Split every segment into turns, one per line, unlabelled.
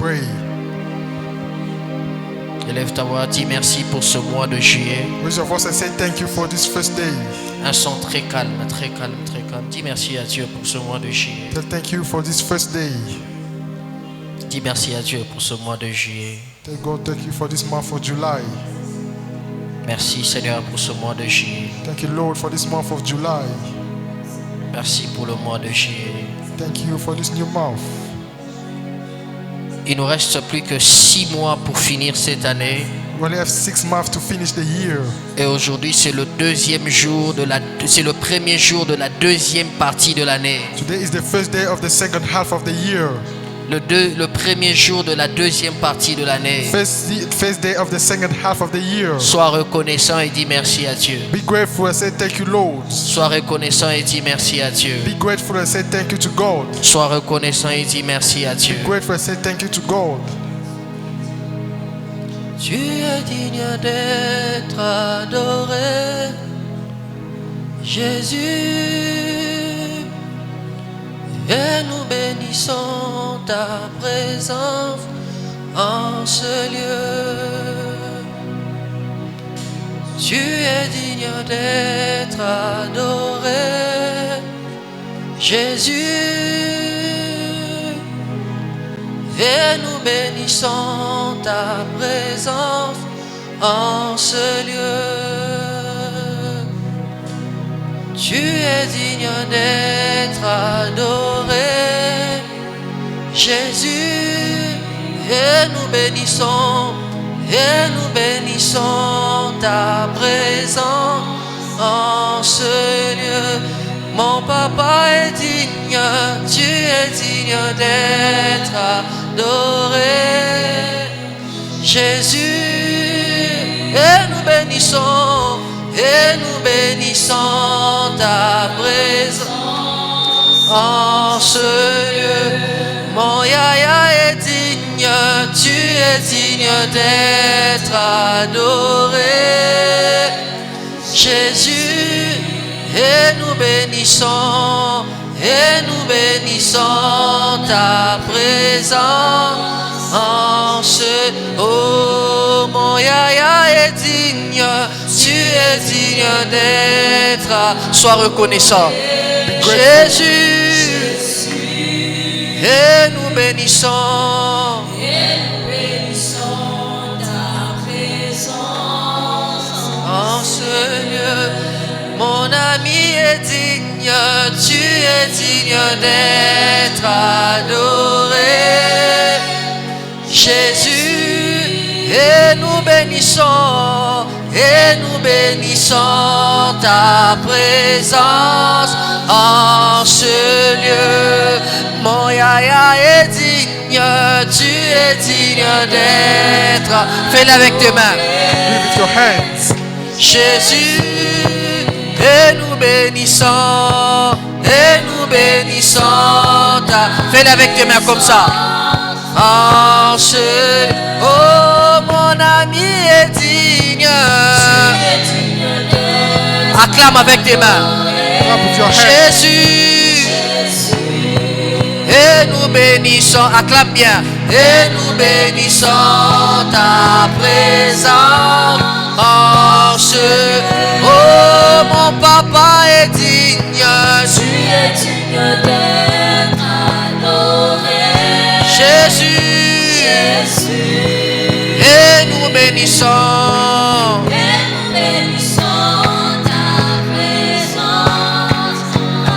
pray.
Élève ta voix, dis merci pour ce mois de juillet.
Raise your voice and say thank you for this first day.
Un son très calme, très calme, très calme. Dis merci à Dieu pour ce mois de juillet.
Tell thank you for this first day.
Dis merci à Dieu pour ce mois de juillet.
Tell God thank you for this month of July.
Merci Seigneur pour ce mois de juillet.
Thank you, Lord, for this month of July.
Merci pour le mois de juillet.
Thank you for this new month.
Il nous reste plus que 6 mois pour finir cette année.
We only have 6 months to finish the year.
Et aujourd'hui, c'est le premier jour de la deuxième partie de l'année.
Today is the first day of the second half of the year.
Le premier jour de la deuxième partie de l'année.
First day of the second half of the year.
Sois reconnaissant et dis merci à Dieu.
Be grateful and say thank you, Lord.
Sois reconnaissant et dis merci à Dieu.
Be grateful and say thank you to God.
Sois reconnaissant et dis merci à Dieu.
Be grateful and say thank you to God.
Tu es digne d'être adoré, Jésus. Et nous bénissons ta présence en ce lieu. Tu es digne d'être adoré, Jésus. Et nous bénissons ta présence en ce lieu. Tu es digne d'être adoré, Jésus, et nous bénissons ta présence en ce lieu. Mon papa est digne, tu es digne d'être adoré, Jésus, et nous bénissons ta présence en ce lieu. Mon Yahya est digne, tu es digne d'être adoré, Jésus, et nous bénissons ta présence en ce. Oh, mon Yahya est digne, tu es digne d'être. Sois reconnaissant, Jésus, et nous bénissons ta présence en ce lieu. Mon ami est digne, tu es digne d'être adoré, Jésus, et nous bénissons ta présence en ce lieu. Mon Yahya est digne, tu es digne d'être. Fais-le avec tes mains.
Lift your hands.
Jésus, et nous bénissons ta. Fais-le avec tes mains comme ça. En ce, oh, mon ami est digne. Acclame avec tes mains. Jésus, et nous bénissons. Acclame bien. Et nous bénissons ta présence en ce. Oh, mon papa est digne. Tu es digne d'être adoré, Jésus, et nous bénissons ta présence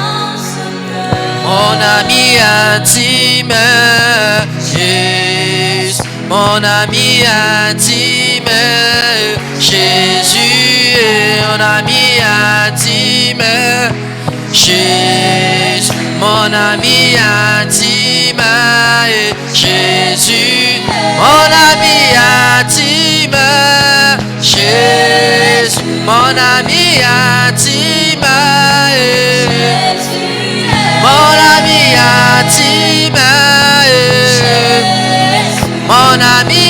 en ce lieu. Mon ami intime, Jésus, mon ami intime, Jésus, mon ami intime, Jésus, mon ami intime, Jésus, mon ami intime, Jésus, mon ami intime, mon ami intime, mon ami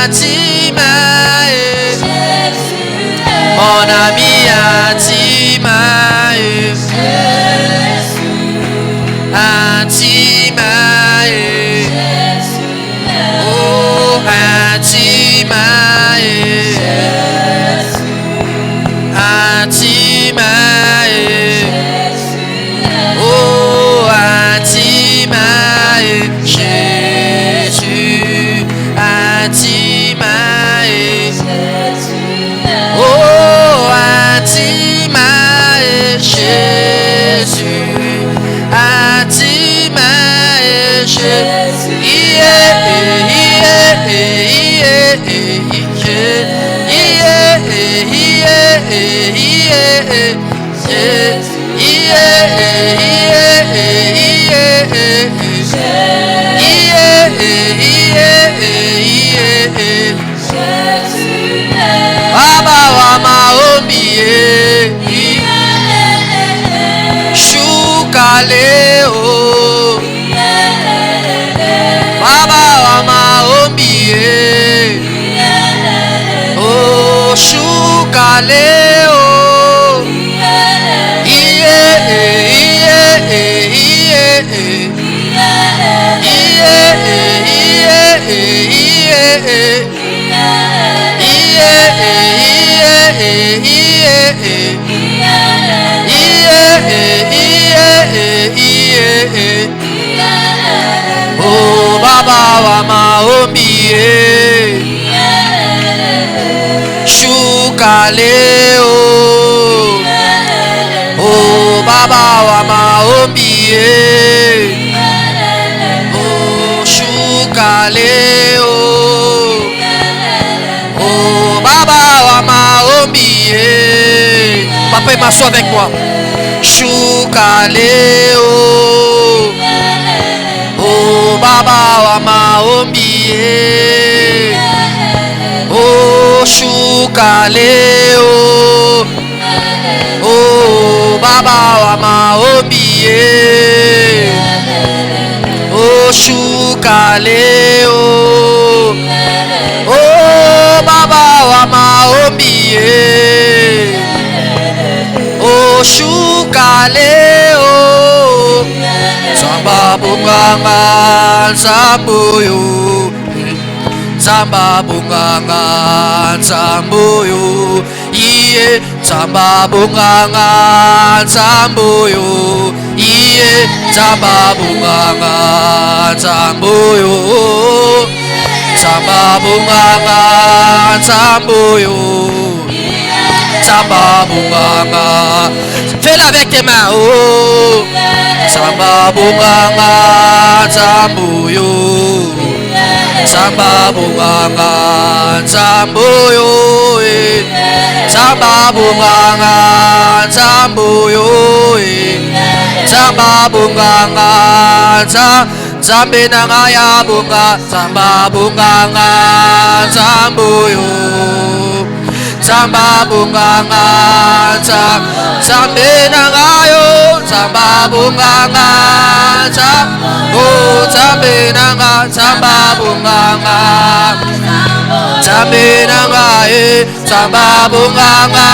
intime, mon ami intime, intime, Oh, Antimae, Jésus, Antimae. Oh, Antimae, Jésus, Antimae, Jésus. Baba wa maombi shuka leo. Baba wa maombi oh shuka leo. Oh Baba wa maombi shuka leo. Oh Baba wa maombi oh shuka leo. Oh Baba wa maombi papa et m'assois avec moi. Shuka leo. Oh Baba wa maombi oh shuka leo. Oh Baba wa maombi oh shuka leo. Oh Baba wa maombi oh shuka leo. Samba bunganga sambuyo, samba bunganga sambuyo, iye samba bunganga sambuyo, iye samba bunganga sambuyo, samba bunganga sambuyo, samba bunganga. Fais-le avec tes mains, oh. Samba bunganga sambuyo, samba bunganga sambuyo, samba bunganga sambuyo, samba bunganga zambe nanga ya bunga, samba bunganga sambuyo, samba bunganga zambe nanga yo, samba bunganga oh zambe nanga, samba bunganga zambe nanga samba bunganga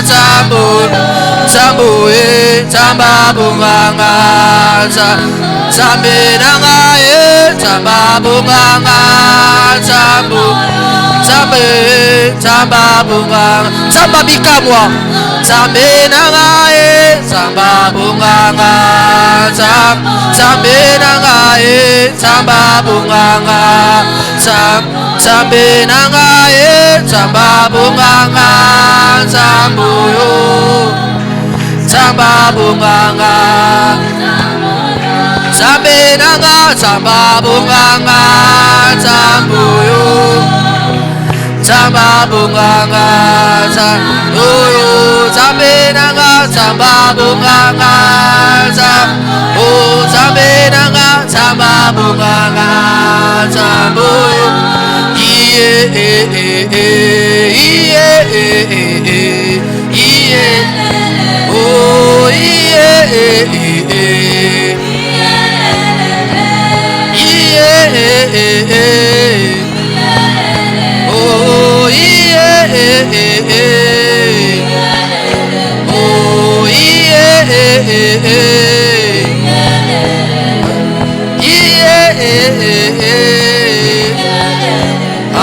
zambu zambu samba bunganga zambe nanga samba bunganga zambu zambe samba bunganga samba bikamwa zambe nanga samba bunganga zambe nanga samba bunganga zambe nanga samba bunganga zambuyo samba bunganga zambe nanga samba bunganga zambuyo samba bunganga zambuyo zambe nanga samba bunganga oh zambe nanga samba bunganga zambuyo iye oh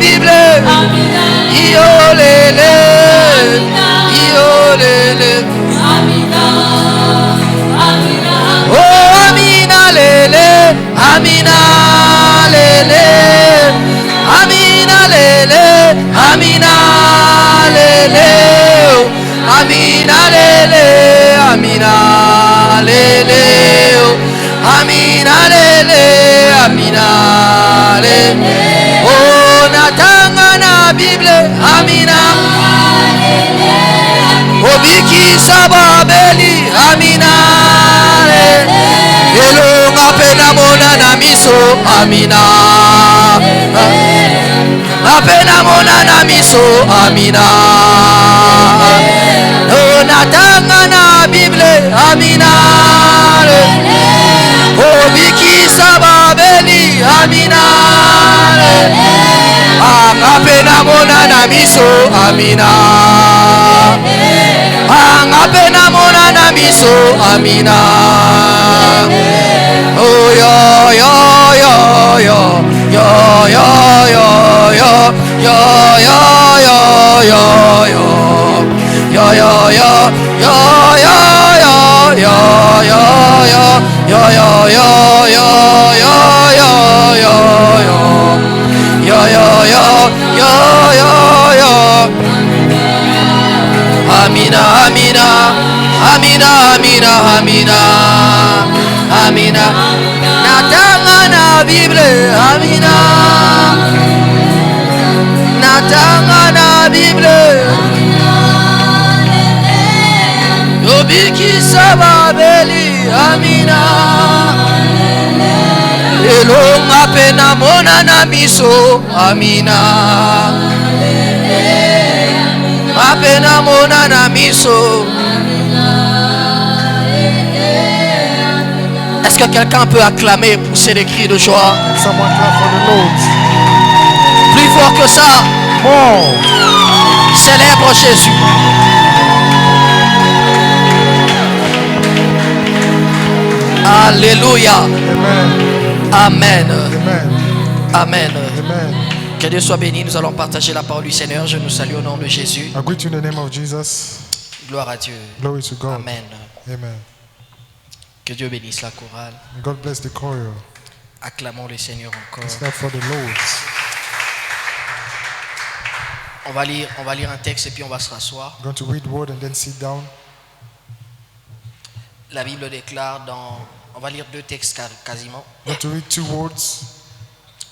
Bible. Iolele. Iolele. Oh, Amina lele. Amina lele. Amina lele. Amina lele. Amina lele. Amina lele. Amina lele. Amina lele. Oh, natanga na Bible. Amina. Obiki sababeli. Amina lele. Elonga pena mona na miso. Amina. Apena mona na miso. Amina. Oh, natanga na Bible. Amina. Obiki sababeli. Amina. Apena mona na miso. Amina. Apena mona na miso. Amina. Oh, yo, yo, yo, yo, yo, yo, yo, yo, yo, yo, yo, yo, yo. Yo yo yo yo yo yo yo yo yo yo yo yo yo yo yo yo yo yo yo yo. Amina Amina Amina Amina Amina Amina. Natanga na Bible. Amina. Natanga na Bible. Obiki sababeli. Amina. Elonga pena mona na miso. Amina. Apena mona na miso. Est-ce que quelqu'un peut acclamer, pousser des cris de joie?
Someone clap for the Lord.
Plus fort que ça.
More.
Célèbre Jésus. Alléluia.
Amen.
Amen.
Amen.
Amen.
Amen.
Que Dieu soit béni. Nous allons partager la parole du Seigneur. Je nous salue au nom de Jésus.
I greet you in the name of Jesus.
Gloire à Dieu.
Glory to God.
Amen.
Amen.
Que Dieu bénisse la chorale.
And God bless the choir.
Acclamons le Seigneur encore.
Let's clap for the Lord.
On va lire un texte et puis on va se rasseoir.
I'm going to read word and then sit down.
La Bible déclare on va lire deux textes quasiment.
I'm going to read two words.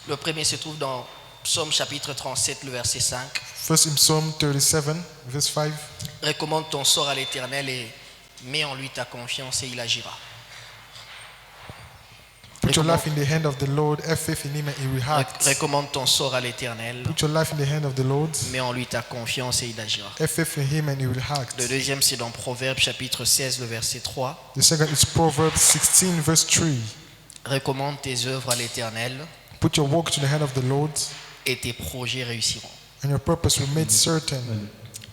Le premier se trouve dans Psaume chapitre 37, le verset 5.
First in Psalm 37, verse 5.
Recommande ton sort à l'Éternel et mets en lui ta confiance et il agira.
Put your life in the hand of the Lord. Have faith in Him and He will act.
Recommande ton sort à l'Éternel.
Put your life in the hand of the Lord.
Mets en lui ta confiance et il agira.
Have faith in Him and He will act.
Le deuxième, c'est dans Proverbes chapitre 16, le verset 3.
The second is Proverbs 16, verse 3.
Recommande tes œuvres à l'Éternel
Put your work to the hand of the Lord,
et tes projets réussiront.
and your purpose will be made certain.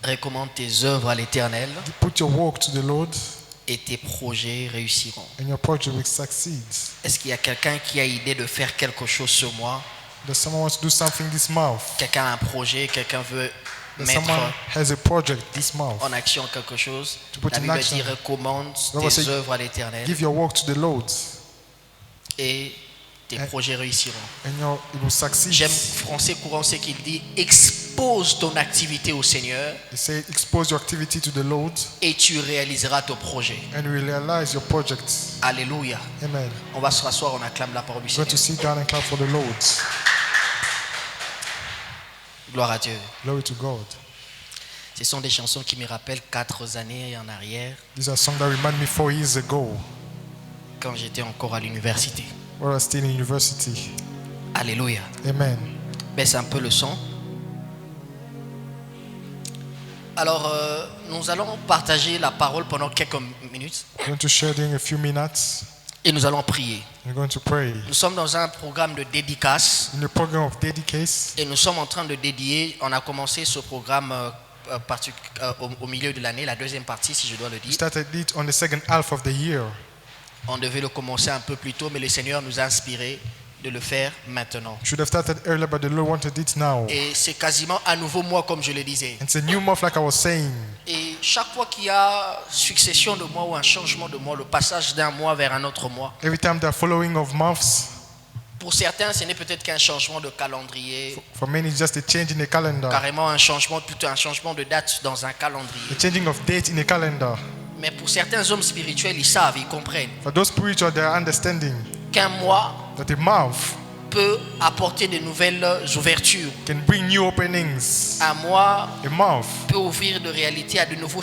Recommande tes œuvres à l'Éternel
Put your work to the Lord,
et tes projets réussiront.
and your project will succeed.
Est-ce qu'il y a quelqu'un qui a idée de faire quelque chose ce mois?
Does someone want to do something this month?
Quelqu'un a un projet, quelqu'un veut
Does
mettre
someone has a project this month?
en action quelque chose?
To put
La
in
Bible
action.
dit recommande
Bible
tes
say,
œuvres à l'Éternel
Give your work to the Lord,
et tes projets réussiront.
and it will succeed.
J'aime français courant, c'est qu'il dit expose ton activité au Seigneur
He said, expose your activity to the Lord,
et tu réaliseras ton projet.
and you will realize your project.
Alléluia.
Amen.
On va se rasseoir, on acclame la parole du
Going to
Seigneur.
sit down and clap for the Lord.
Gloire à Dieu.
Glory to God.
Ce sont des chansons qui me rappellent 4 années en arrière,
These are songs that remind me 4 years ago,
quand j'étais encore à l'université.
when I was still in university.
Alléluia.
Amen.
Baisse un peu le son. Alors, nous allons partager la parole pendant quelques minutes
I'm going to share during a few minutes.
et nous allons prier.
We're going to pray.
Nous sommes dans un programme de dédicace
In the program of Dedicace,
et nous sommes en train de dédier. On a commencé ce programme au milieu de l'année, la deuxième partie, si je dois le
we
dire.
started it on the second half of the year.
On devait le commencer un peu plus tôt, mais le Seigneur nous a inspiré
de le faire maintenant.
Should have started earlier, but the Lord wanted it now.
Et c'est quasiment un nouveau mois, comme je le disais.
It's a new month, like I was saying.
Et chaque fois qu'il y a succession de mois ou un changement de mois, le passage d'un mois vers un autre mois,
Every time there are following of months,
pour certains, ce n'est peut-être qu'un changement de calendrier,
for many it's just a change in the calendar,
carrément un changement, plutôt un changement de date dans un calendrier.
a changing of date in a calendar.
Mais pour certains hommes spirituels, ils savent, ils comprennent
For those spiritual, they are understanding
qu'un mois
that a month
peut apporter de nouvelles ouvertures.
can bring new openings.
Un mois
A month
peut ouvrir de réalité à de nouveaux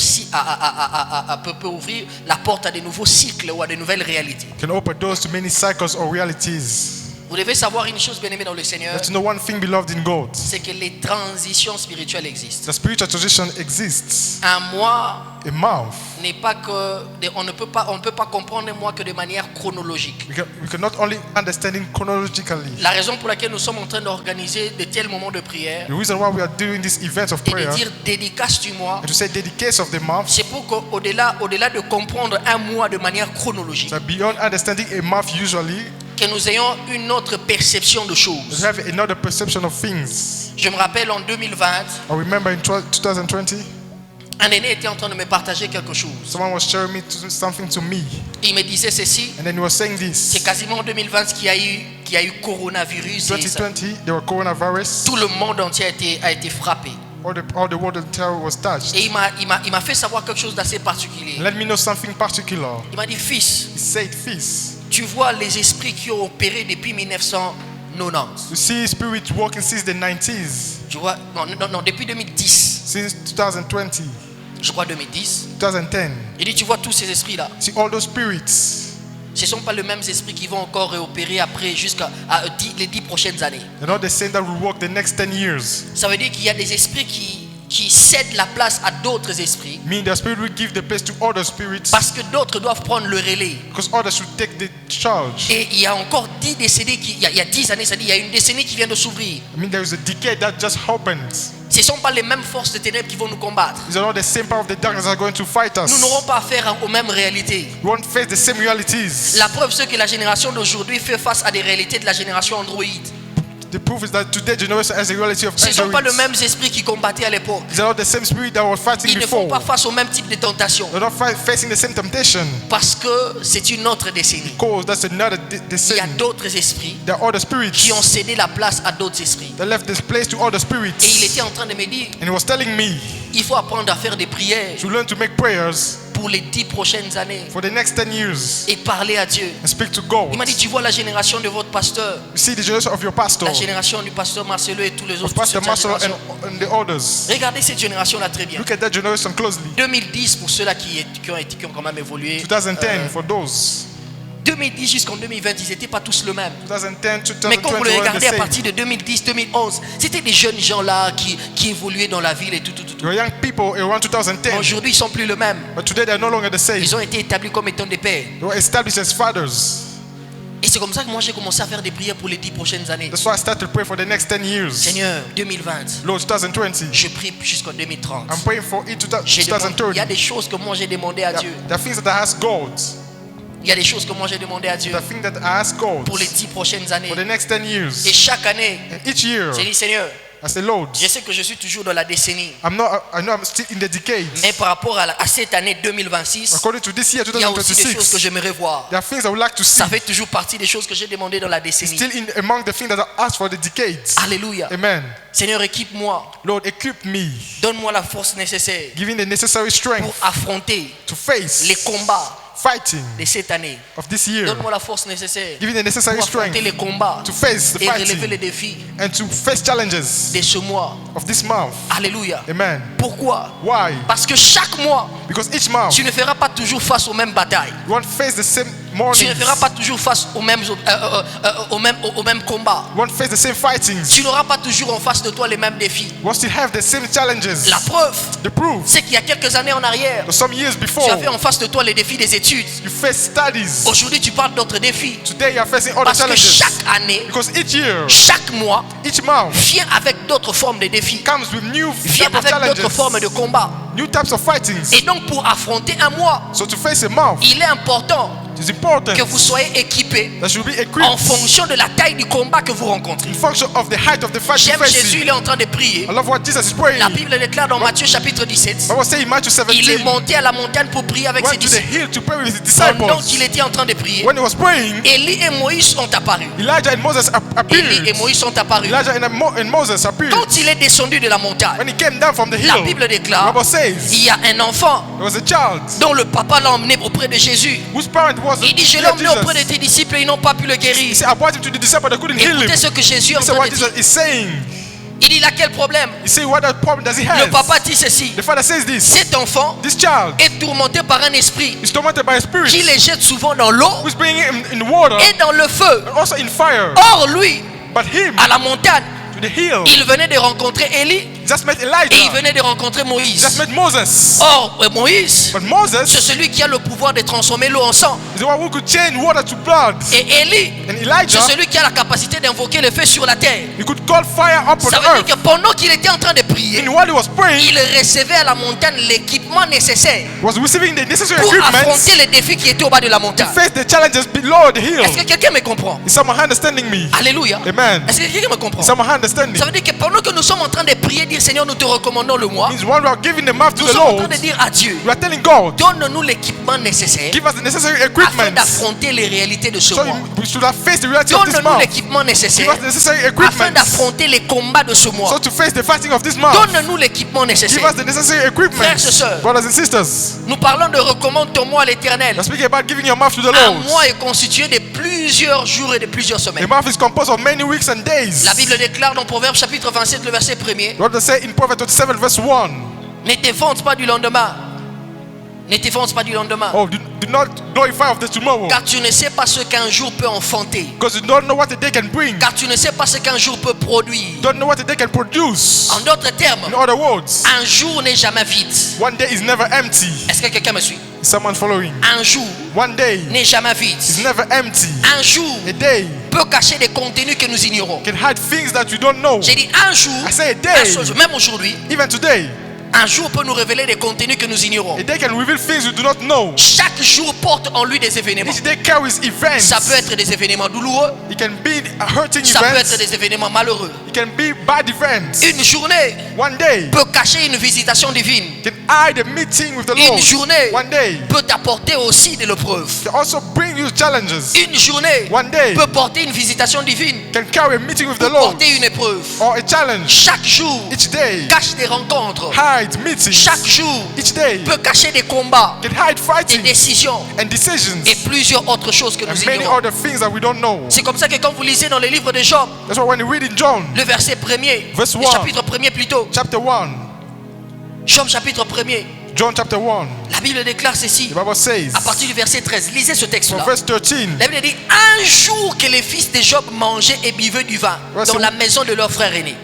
peut ouvrir la porte à de nouveaux cycles ou à de nouvelles réalités.
can open doors to many cycles or realities.
Vous devez savoir une chose, bien-aimés dans le
You
Seigneur,
have to know one thing, beloved in God.
c'est que les transitions spirituelles existent.
The spiritual transition exists.
Un mois
A month,
n'est pas que on ne peut pas comprendre un mois que de manière chronologique.
we can not only understand it chronologically.
La raison pour laquelle nous sommes en train d'organiser de tels moments de prière
The reason why we are doing these events of
et
prayer
de dire dédicace du mois,
and to say dedicates of the month,
c'est pour qu'au-delà de comprendre un mois de manière chronologique,
that beyond understanding a month usually,
que nous ayons une autre perception de
we
choses.
have another perception of things.
Je me rappelle en 2020,
I remember in 2020,
un aîné était en train de me partager quelque chose.
someone was sharing something to me,
Il me disait ceci,
and then he was saying
c'est
this.
quasiment en 2020 qu'il y a eu coronavirus. Et ça,
2020, there were coronavirus.
tout le monde entier a été frappé.
All the world entire was touched.
Et il m'a fait savoir quelque chose d'assez particulier.
Let me know something particular.
Il m'a dit, fils,
He said, "Feast.
tu vois les esprits qui ont opéré depuis 1990.
You see spirit working since the 90s,
Tu vois, non, depuis 2010.
since 2020,
Je crois 2010.
2010.
Il dit, tu vois tous ces esprits-là.
See all those spirits.
Ce ne sont pas les mêmes esprits qui vont encore réopérer après jusqu'à les 10 prochaines années.
They're not the same that will work the next 10 years.
Ça veut dire qu'il y a des esprits qui cèdent la place à d'autres esprits
Meaning the spirit will give the place to other spirits
parce que d'autres doivent prendre le relais.
because others should take the charge.
Et il y a encore 10 décennies, il y a 10 années, c'est-à-dire il y a une décennie qui vient de s'ouvrir.
I mean, there is a decay that just happened.
Ce ne sont pas les mêmes forces de ténèbres qui vont nous combattre.
These are not the same power of the darkness that are going to fight
Nous
us.
n'aurons pas affaire aux mêmes réalités.
We won't face the same realities.
La preuve, c'est que la génération d'aujourd'hui fait face à des réalités de la génération Android.
The proof is that today generation has a reality of
Ce ne sont pas les
Androids.
mêmes esprits qui combattaient à l'époque.
These are not the same spirit that were fighting
Ils ne font
before.
pas face au même type de tentation
They're not facing the same temptation
parce que c'est une autre décennie.
because that's another
Il y a
decision.
d'autres esprits
There are other spirits
qui ont cédé la place à d'autres esprits.
that left this place to other
Et il
spirits.
était en train de me dire,
And he was telling me
il faut apprendre à faire des prières
to learn to make prayers
pour les 10 prochaines années
for the next 10 years
et parler à Dieu.
and speak to God.
Il m'a dit, tu vois la génération de votre pasteur,
You see the generation of your pastor,
la génération du pasteur Marcelo et tous les
of
autres.
Pastor
toute cette
Marcelo
génération.
and the others.
Regardez cette génération-là très bien.
Look at that generation closely.
2010 pour ceux-là qui ont quand même évolué.
2010 for those.
2010 jusqu'en 2020, ils n'étaient pas tous le même.
2010,
Mais quand vous
2020
le
were the
regardez à
same.
partir de 2010, 2011, c'était des jeunes gens là qui évoluaient dans la ville et tout.
There were young people around 2010,
Aujourd'hui, ils ne sont plus le même.
but today they are no longer the same.
Ils ont été établis comme étant des pères.
They were established as fathers.
Et c'est comme ça que moi j'ai commencé à faire des prières pour les 10 prochaines années.
That's why I started to pray for the next 10 years.
Seigneur, 2020,
Lord, 2020.
je prie jusqu'en 2030.
I'm praying for it
Il y a
2030.
des choses que moi j'ai demandé à Dieu.
There are things that I ask God.
Il y a des choses que moi j'ai demandé à Dieu
The thing that I ask God
pour les 10 prochaines années.
for the next 10 years.
Et chaque année,
And each year,
j'ai dit Seigneur,
I say, Lord,
je sais que je suis toujours dans la décennie.
I know I'm still in the decades.
Mais par rapport à cette année 2026,
According to this year,
il y a aussi des choses que
2026,
j'aimerais voir.
there are things I would like to see.
Ça fait toujours partie des choses que j'ai demandé dans la décennie.
Still among the things that I asked for the decades.
Alléluia.
Amen.
Seigneur, équipe-moi.
Lord, equip me,
Donne-moi la force nécessaire
giving the necessary
pour
strength
affronter
to face
les combats
fighting
de cette année.
of this year.
Donne-moi la force nécessaire
Giving the necessary
pour affronter
strength
les combats
to face the
et relever
fighting
les défis
and to face challenges
de ce mois.
of this month.
Alléluia.
Amen.
Pourquoi?
Why?
Parce que chaque mois,
Because each month
tu ne feras pas toujours face aux mêmes batailles.
you won't face the same
Tu
mornings.
ne feras pas toujours face aux mêmes combats.
You won't face the same fightings.
Tu n'auras pas toujours en face de toi les mêmes défis.
You won't still have the same challenges.
La preuve,
The proof
c'est qu'il y a quelques années en arrière,
that some years before
tu avais en face de toi les défis des études.
you face studies.
Aujourd'hui, tu parles d'autres défis.
Today you are facing other
Parce que
challenges.
chaque année,
Because each year,
chaque mois,
each month
vient avec d'autres formes de défis.
comes with new
Vient
type of
avec d'autres formes de
challenges,
combats.
new types of fightings.
Et donc, pour affronter un mois,
So to face a month,
il est important
It's important
que vous soyez équipés
that you be
en
equipped
fonction de la taille du combat que vous rencontrez.
in function of the height of the fight you're
J'aime Jésus,
facing.
il est en train de prier.
I love what Jesus is praying.
La Bible déclare dans Matthieu chapitre 17,
I was saying in Matthew
il est
17,
monté à la montagne pour prier avec ses
went to the
disciples.
hill to pray with his
Pendant qu'il
disciples.
était en train de prier,
When he was praying,
Élie et Moïse sont apparus.
Elijah and Moses
Élie et
appeared.
Moïse sont apparus.
Elijah and Moses appeared.
Quand il est descendu de la montagne,
When he came down from the
la
hill,
Bible
the
déclare,
Bible says
il y a un enfant
there was a child
dont le papa l'a emmené auprès de Jésus.
whose parent was
Il dit, je l'ai
near
emmené auprès de
Jesus.
tes disciples et ils n'ont pas pu le
He
guérir.
said, I brought him to the disciple that couldn't heal him.
Écoutez ce que Jésus est en
He said,
train
what
de
Jesus
dire.
is saying.
Il dit, il a quel problème?
He said, what problem does he
Le
have?
papa dit ceci.
The father says this.
Cet enfant
This child
est tourmenté par un esprit
is tormented by a spirit
qui les jette souvent dans l'eau
who's bringing him in water
et dans le feu.
and also in fire.
Or lui,
But him,
à la montagne,
to the hill,
il venait de rencontrer Élie
just met
et il
Elijah.
venait de rencontrer Moïse.
Just met Moses.
Or, Moïse,
But
c'est
Moses
celui qui a le pouvoir de transformer l'eau en sang.
is the one who could change water to blood.
Et Élie,
And
c'est
Elijah,
celui qui a la capacité d'invoquer le feu sur la terre.
he could call fire up on
Ça
the
veut dire
earth.
que pendant qu'il était en train de prier,
And while he was praying,
il recevait à la montagne l'équipement nécessaire
was receiving the necessary
pour
equipment
affronter les défis qui étaient au bas de la
to
montagne.
face the challenges below the hill.
Est-ce que quelqu'un me comprend?
Is someone understanding me?
Alléluia.
Amen.
Est-ce que quelqu'un me comprend?
Is someone understanding?
Ça veut dire que pendant que nous sommes en train de prier, dire Seigneur, nous te recommandons le mois,
Means when we are giving the mouth to
nous
the
sommes en
Lord,
train de dire à Dieu,
we are telling God,
donne-nous l'équipement nécessaire
give us the necessary
afin
equipment
d'affronter les réalités de ce
so
mois.
we should have faced the reality of this
Donne-nous
month.
l'équipement
Give
nécessaire
us the necessary
afin
equipment
d'affronter les combats de ce mois.
so to face the fighting of this month.
Donne-nous l'équipement
Give
nécessaire.
us the necessary equipment,
Frères et sœurs.
brothers and sisters.
Nous parlons de recommande ton mois à l'éternel.
We're speaking about giving your mouth to the
Un
Lord.
mois est constitué de plusieurs jours et de plusieurs
The
semaines.
mouth is composed of many weeks and days.
La Bible déclare dans Proverbe chapitre 27, le verset 1er,
What does it say in Proverbs 27 verse 1?
ne te vante pas du lendemain. Ne te vante pas du lendemain.
Oh, do not glorify of the tomorrow.
Car tu ne sais pas ce qu'un jour peut enfanter.
Because you don't know what a day can bring.
Car tu ne sais pas ce qu'un jour peut produire.
You don't know what a day can produce.
En d'autres termes,
In other words,
un jour n'est jamais vide.
one day is never empty.
Est-ce que quelqu'un me suit?
Is someone following?
Un jour
One day
n'est jamais vide.
is never empty.
Un jour
A day
peut cacher des contenus que nous ignorons.
can hide things that you don't know.
J'ai dit un jour,
I say a
un
day,
seul jour, même aujourd'hui,
even today,
un jour peut nous révéler des contenus que nous ignorons.
a day can reveal things you do not know.
Chaque jour porte en lui des événements.
Each day carries events.
Ça peut être des événements douloureux,
It can be hurting
ça peut être
events.
des événements malheureux.
It can be bad events.
Une journée
One day
peut cacher une visitation divine.
can hide a meeting with the Lord.
Une journée
One day
peut t'apporter aussi de l'épreuve.
can also bring you challenges.
Une journée
One day
peut porter une visitation divine,
can carry a meeting with the
peut
Lord
porter une épreuve.
or a challenge.
Chaque jour
Each day
cache des rencontres.
hide meetings.
Chaque jour
Each day
peut cacher des combats,
can hide
des
fighting
décisions
and decisions
et plusieurs autres choses que
and
nous
many
ignorons.
other things that we don't know.
C'est comme ça que quand vous lisez dans le livre de Job,
That's why when you read in John
le verset 1er,
Verse
le
1.
chapitre 1er plutôt,
chapter 1,
Job chapitre 1er,
John chapter 1,
la Bible déclare ceci,
the Bible says
à partir du verset 13, lisez ce
from
texte-là.
verse 13,
La Bible dit, un jour que les fils de Job mangeaient et buvaient du vin
Ouais,
dans
c'est
la
bon.
maison de leur frère aîné.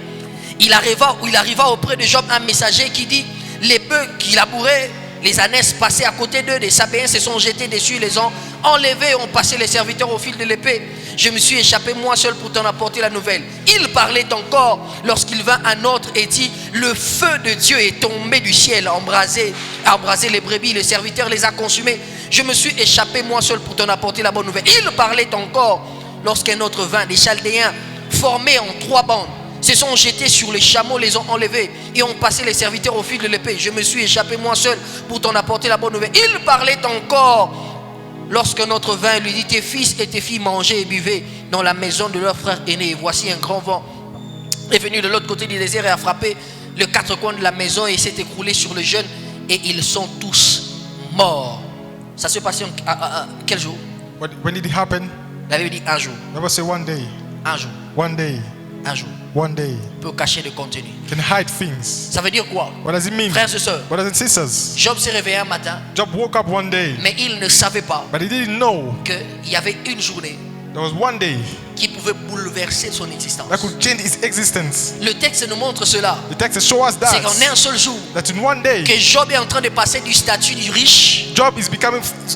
Il arriva auprès de Job un messager qui dit, les bœufs qu'il labourait, les ânesses passés à côté d'eux, des Sabéens se sont jetés dessus, les ont enlevés et ont passé les serviteurs au fil de l'épée. Je me suis échappé moi seul pour t'en apporter la nouvelle. Il parlait encore lorsqu'il vint un autre et dit, le feu de Dieu est tombé du ciel, a embrasé les brebis, les serviteurs les a consumés. Je me suis échappé moi seul pour t'en apporter la bonne nouvelle. Il parlait encore lorsqu'un autre vint, des Chaldéens formés en 3 bandes se sont jetés sur les chameaux, les ont enlevés et ont passé les serviteurs au fil de l'épée. Je me suis échappé moi seul pour t'en apporter la bonne nouvelle. Il parlait encore lorsque notre vin lui dit, tes fils et tes filles mangeaient et buvaient dans la maison de leur frère aîné. Et voici un grand vent est venu de l'autre côté du désert et a frappé les 4 coins de la maison et s'est écroulé sur les jeunes et ils sont tous morts. Ça se passait quel jour?
when did it happen?
La Bible dit un jour.
The Bible say one day,
Un jour.
one day,
Un jour.
one day
Peut cacher le contenu.
can hide things.
Ça veut dire quoi?
What does it mean?
Frères et sœurs,
Brothers and sisters,
Job s'est réveillé un matin,
Job woke up one day,
mais il ne savait pas
but he didn't know
qu'il y avait une journée
there was one day
qui pouvait bouleverser son existence.
that could change his existence.
Le texte nous montre cela.
The text shows us
C'est qu'en
that
un seul jour,
in one day
que Job est en train de passer du statut du riche
Job is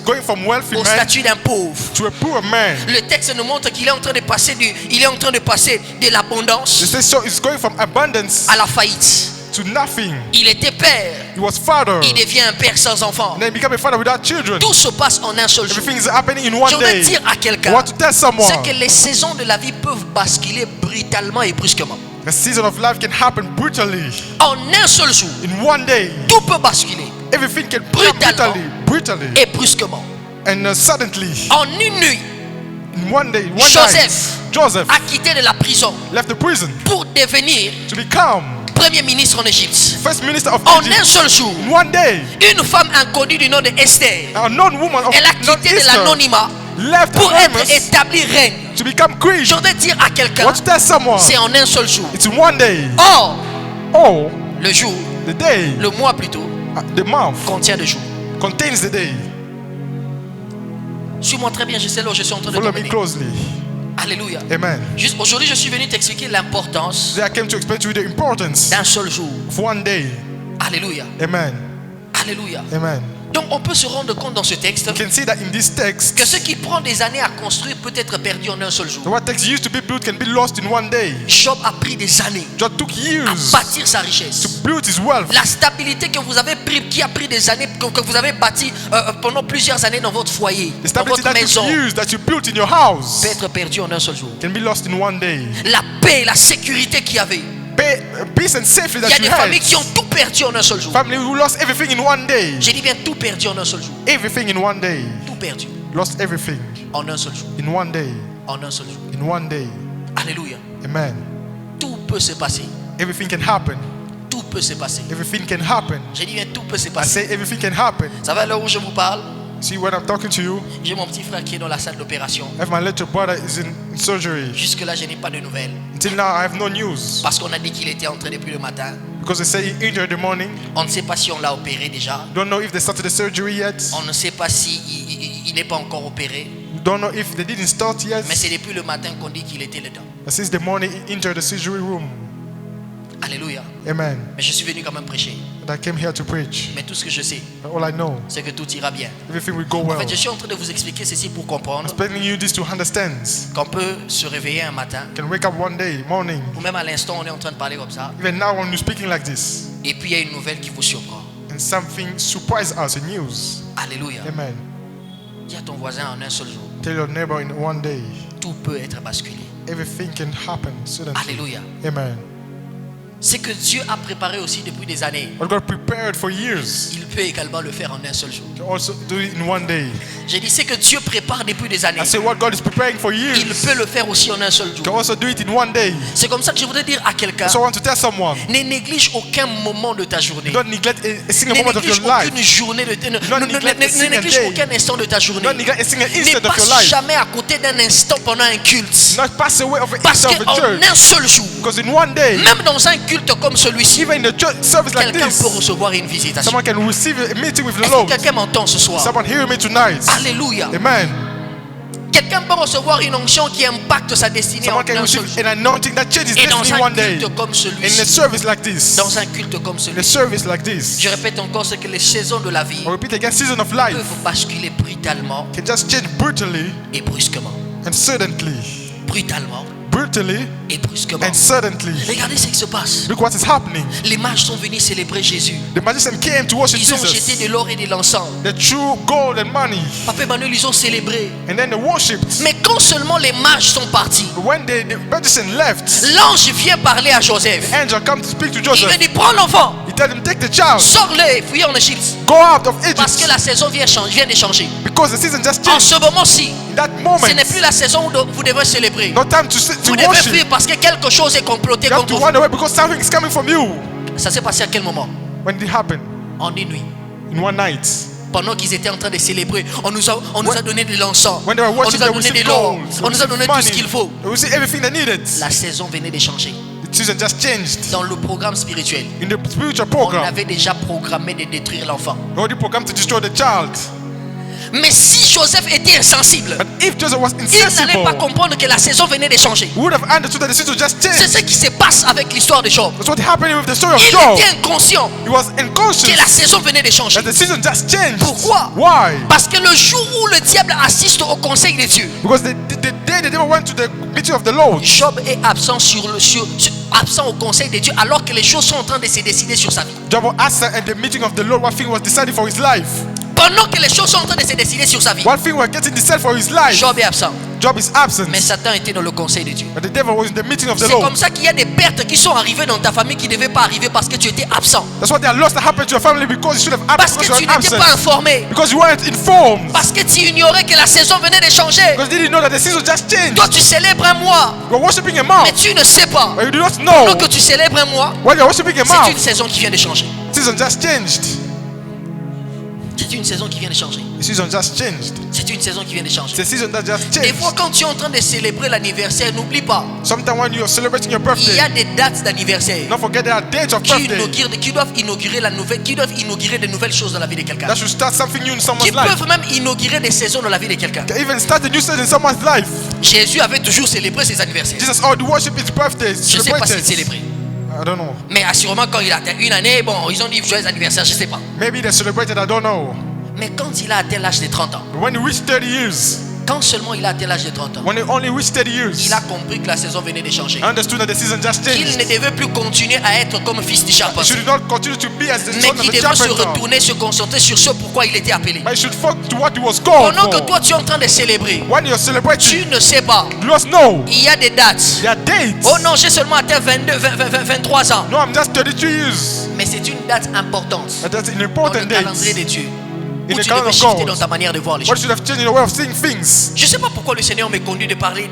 going from wealthy
au
man
statut d'un pauvre.
to a poor man.
Le texte nous montre qu'il est en train de passer de l'abondance
The text shows is going from abundance
à la faillite.
to nothing.
Il était père.
He was father.
Il devient un père sans enfant.
And then he became a father without children.
Tout se passe en un seul jour.
Everything is happening in one
Je voudrais
day.
dire à
I
quelqu'un,
want to tell someone.
c'est que les saisons de la vie peuvent basculer brutalement et brusquement.
The season of life can happen brutally.
En un seul jour,
In one day,
tout peut basculer
everything can
Brutalement.
brutally.
et brusquement.
And suddenly,
En une nuit,
in one day, one
Joseph
night, Joseph
a quitté de la prison
left the prison
pour devenir
to become
premier ministre en Égypte.
first minister of
En un
Egypt.
seul jour,
In one day,
une femme inconnue du nom de Esther,
a known woman of
elle a quitté de
Esther
l'anonymat
left
pour être
anonymous
établie reine.
to become queen.
Je voudrais dire à quelqu'un,
Want to tell someone?
c'est en un seul jour.
It's in one day.
Or,
Oh,
le jour,
the day,
le mois plutôt,
the month
contient de jours.
contains the day.
Suis-moi très bien, je sais là où je suis en train de
Follow me
t'emmener.
closely.
Alléluia.
Amen.
Juste aujourd'hui, je suis venu t'expliquer l'importance
Today I came to explain to you the importance
d'un seul jour.
of one day.
Alléluia.
Amen.
Alléluia.
Amen.
Donc on peut se rendre compte dans ce texte
You can see that in this text,
que ce qui prend des années à construire peut être perdu en un seul jour.
what text used to be built can be lost in one day.
Job a pris des années
Job took
à
years
bâtir sa
to
richesse.
build his wealth.
La stabilité que vous avez pris, qui a pris des années, que vous avez bâti pendant plusieurs années dans votre foyer,
The
dans
stability
votre
that
maison,
took years that you built in your house
peut être perdu en un seul jour.
can be lost in one day.
La paix, la sécurité qu'il y avait.
Peace and safety
Il y a
that
des
you had.
familles qui ont tout perdu en un seul jour.
Family who lost everything in one day.
J'ai dit bien tout perdu en un seul jour.
Everything in one day.
Tout perdu
Lost everything
en un seul jour.
in one day.
En un seul jour.
In one day.
Alléluia.
Amen.
Tout peut se passer.
Everything can happen.
Tout peut se passer.
Everything can happen.
J'ai dit bien tout peut se
I
passer.
say everything can happen.
Ça va là où je vous parle?
See, when I'm talking to you,
J'ai mon petit frère qui est dans la salle d'opération.
I have my little brother is in surgery.
Jusque là, je n'ai pas de nouvelles.
Until now, I have no news.
Parce qu'on a dit qu'il était entré depuis le matin.
Because they say he injured in the morning.
On ne sait pas si on l'a opéré déjà.
Don't know if they started the surgery yet.
On ne sait pas si il n'est pas encore opéré.
Don't know if they didn't start yet.
Mais c'est depuis le matin qu'on dit qu'il était dedans.
But since the morning, he entered the surgery room.
Alléluia.
Amen.
Mais je suis venu quand même prêcher.
And I came here to preach.
Mais tout ce que je sais,
All I know,
c'est que tout ira bien.
everything will go
En
well.
fait, je suis en train de vous expliquer ceci pour
I'm
comprendre
explaining you this to understand.
qu'on peut se réveiller un matin,
You can wake up one day, morning.
ou même à l'instant, on est en train de parler comme ça,
Even now, when you're speaking like this,
et puis il y a une nouvelle qui vous surprend.
and something surprises us, a news.
Alléluia.
Amen.
Dis à ton voisin en un seul jour,
Tell your neighbor in one day,
tout peut être basculé.
everything can happen suddenly.
Alléluia.
Amen.
Ce que Dieu a préparé aussi depuis des années,
What God prepared for years,
il peut également le faire en un seul jour.
you can also do it in one day.
J'ai dit, ce que Dieu prépare depuis des années,
I say what God is preparing for years,
il peut le faire aussi en un seul
you can
jour.
also do it in one day.
C'est comme ça que je voudrais dire à quelqu'un,
So I want to tell someone,
ne néglige aucun moment de ta journée.
don't neglect a single
Ne
moment of your
néglige
life.
aucune journée de
Don't neglect a
ne
single
néglige
day.
aucun instant de ta journée.
Don't neglect a single
Ne
instant of your
passe
life.
jamais à côté d'un instant pendant un culte.
Not pass away of an
Parce
instant of a
qu'en
church.
un seul jour,
Because in one day,
même dans un culte comme celui-ci,
even in a church service like
quelqu'un
this,
peut recevoir une visitation.
someone can receive a meeting with the
Est-ce que
Lord.
quelqu'un m'entend ce soir?
Someone hear me tonight.
Alléluia.
Amen.
Quelqu'un peut recevoir une onction qui impacte sa destinée en
Someone can
un seul
receive
jour.
an anointing that changes
Et dans
destiny
un
one day.
culte comme
In a
celui-ci,
service like this,
dans un culte comme
in a
celui-ci,
service like this,
je répète encore ce que les saisons de la vie
I repeat again, season of life
peuvent basculer brutalement
can just change brutally
et brusquement.
and suddenly.
Brutalement
Brutally
et brusquement.
and suddenly.
Regardez ce qui se passe.
Look what is happening.
Les mages sont venus célébrer Jésus.
The magician came to worship
Ils ont jeté
Jesus.
de l'or et de l'encens.
The true gold and money.
Papa Emmanuel, ils ont célébré.
And then they worshipped.
Mais quand seulement les mages sont partis,
But when the magician left,
l'ange vient parler à Joseph.
the angel come to speak to
Il lui
Joseph.
dit, prends l'enfant,
He told him, take the child,
sors-le et fuis en Égypte.
go out of
Parce que
Egypt.
la saison vient de changer.
Because the season just
En
changed.
ce moment-ci,
In that
ce
moment,
n'est plus la saison où vous devez célébrer.
no time to
Vous devez
worship.
fuir parce que quelque chose est comploté
You have to
contre
run
vous.
away because something is coming from you.
Ça s'est passé à quel moment?
When did it happen?
En une nuit.
In one night.
Pendant qu'ils étaient en train de célébrer, on nous a donné de l'encens.
When they were
On nous
worshiping,
a
they
donné de
received
l'or.
gold.
On nous a donné tout ce qu'il faut.
They received everything they needed.
La saison venait de changer.
The season just changed.
Dans le programme spirituel,
In the spiritual
on
program,
avait déjà programmé de détruire l'enfant.
they already programmed to destroy the child.
Mais si Joseph était insensible,
But if Joseph was
il n'allait
insensible,
pas comprendre que la saison venait de changer.
he would have understood that the season just
C'est
changed.
ce qui se passe avec l'histoire de Job.
That's what happened with the story of
Il
Job.
était inconscient
He was
que la
unconscious
saison venait de changer.
that the season just changed.
Pourquoi?
Why?
Parce que le jour où le diable assiste au conseil de Dieu,
Because the day the devil went to the meeting of the Lord,
Job est absent absent au conseil de Dieu alors que les choses sont en train de se décider sur sa vie.
Job was absent at the meeting of the Lord. One thing was decided for his life.
Pendant que les choses sont en train de se décider sur sa vie,
One thing was getting decided for his life.
Job est absent.
Job is absent.
Mais Satan était dans le conseil de Dieu.
But the devil was in the meeting of the
C'est
Lord.
comme ça qu'il y a des pertes qui sont arrivées dans ta famille qui ne devaient pas arriver parce que tu étais absent.
That's what they are lost that happened to your family because you should have
Parce que
because
tu
you were
n'étais
absent.
pas informé.
Because you weren't informed.
Parce que tu ignorais que la saison venait de changer.
Because you didn't know that the season just changed.
Toi, tu célèbres un mois,
You're worshiping a mouth,
mais tu ne sais pas.
but you do not know.
Donc que tu célèbres un mois,
While you're worshiping a
c'est une
mouth,
saison qui vient de changer.
season just changed.
C'est une saison qui vient de changer.
The season just changed.
C'est une saison qui vient de changer.
It's a season that just
Des fois,
changed.
quand tu es en train de célébrer l'anniversaire, n'oublie pas,
Sometimes when you're celebrating your
il y a
birthday,
des dates d'anniversaire
don't forget there are dates of birthday
qui doivent inaugurer la nouvelle, qui doivent inaugurer de nouvelles choses dans la vie de quelqu'un.
that should start something new in someone's
Qui
life.
peuvent même inaugurer des saisons dans la vie de quelqu'un.
Can even start a new season in someone's life.
Jésus avait toujours célébré ses anniversaires.
Jesus already worship his birthdays.
Je ne sais pas s'il
Celebrated.
célébrait.
I don't know.
Mais assurément, quand il a atteint une année, bon, ils ont dit joyeux anniversaire, je ne sais pas.
Maybe they celebrated, I don't know.
Mais quand il a atteint l'âge de 30 ans,
But when he reached 30 years,
quand seulement il a atteint l'âge de 30 ans,
when he only reached 30 years,
il a compris que la saison venait de changer.
I understood that the season just
Qu'il
changed.
ne devait plus continuer à être comme fils du
He
charpentier,
should not continue to be as the
mais
son of
qu'il
the
devait se
carpenter.
retourner, se concentrer sur ce pourquoi il était appelé.
But he should focus to what he was called
Pendant que
for.
toi tu es en train de célébrer,
When you're celebrating,
tu ne sais pas,
you must know
il y a des dates.
there are dates.
Oh non, j'ai seulement atteint 23 ans.
No, I'm just 32 years.
Mais c'est une date importante
But that's an
dans
important
le calendrier
date.
de Dieu.
In
Où
the
tu
calendar
devais
of
shifter dans
God.
ta manière de voir les
What
choses.
should have changed in your way of seeing things.
Je ne sais pas pourquoi le Seigneur me conduit de parler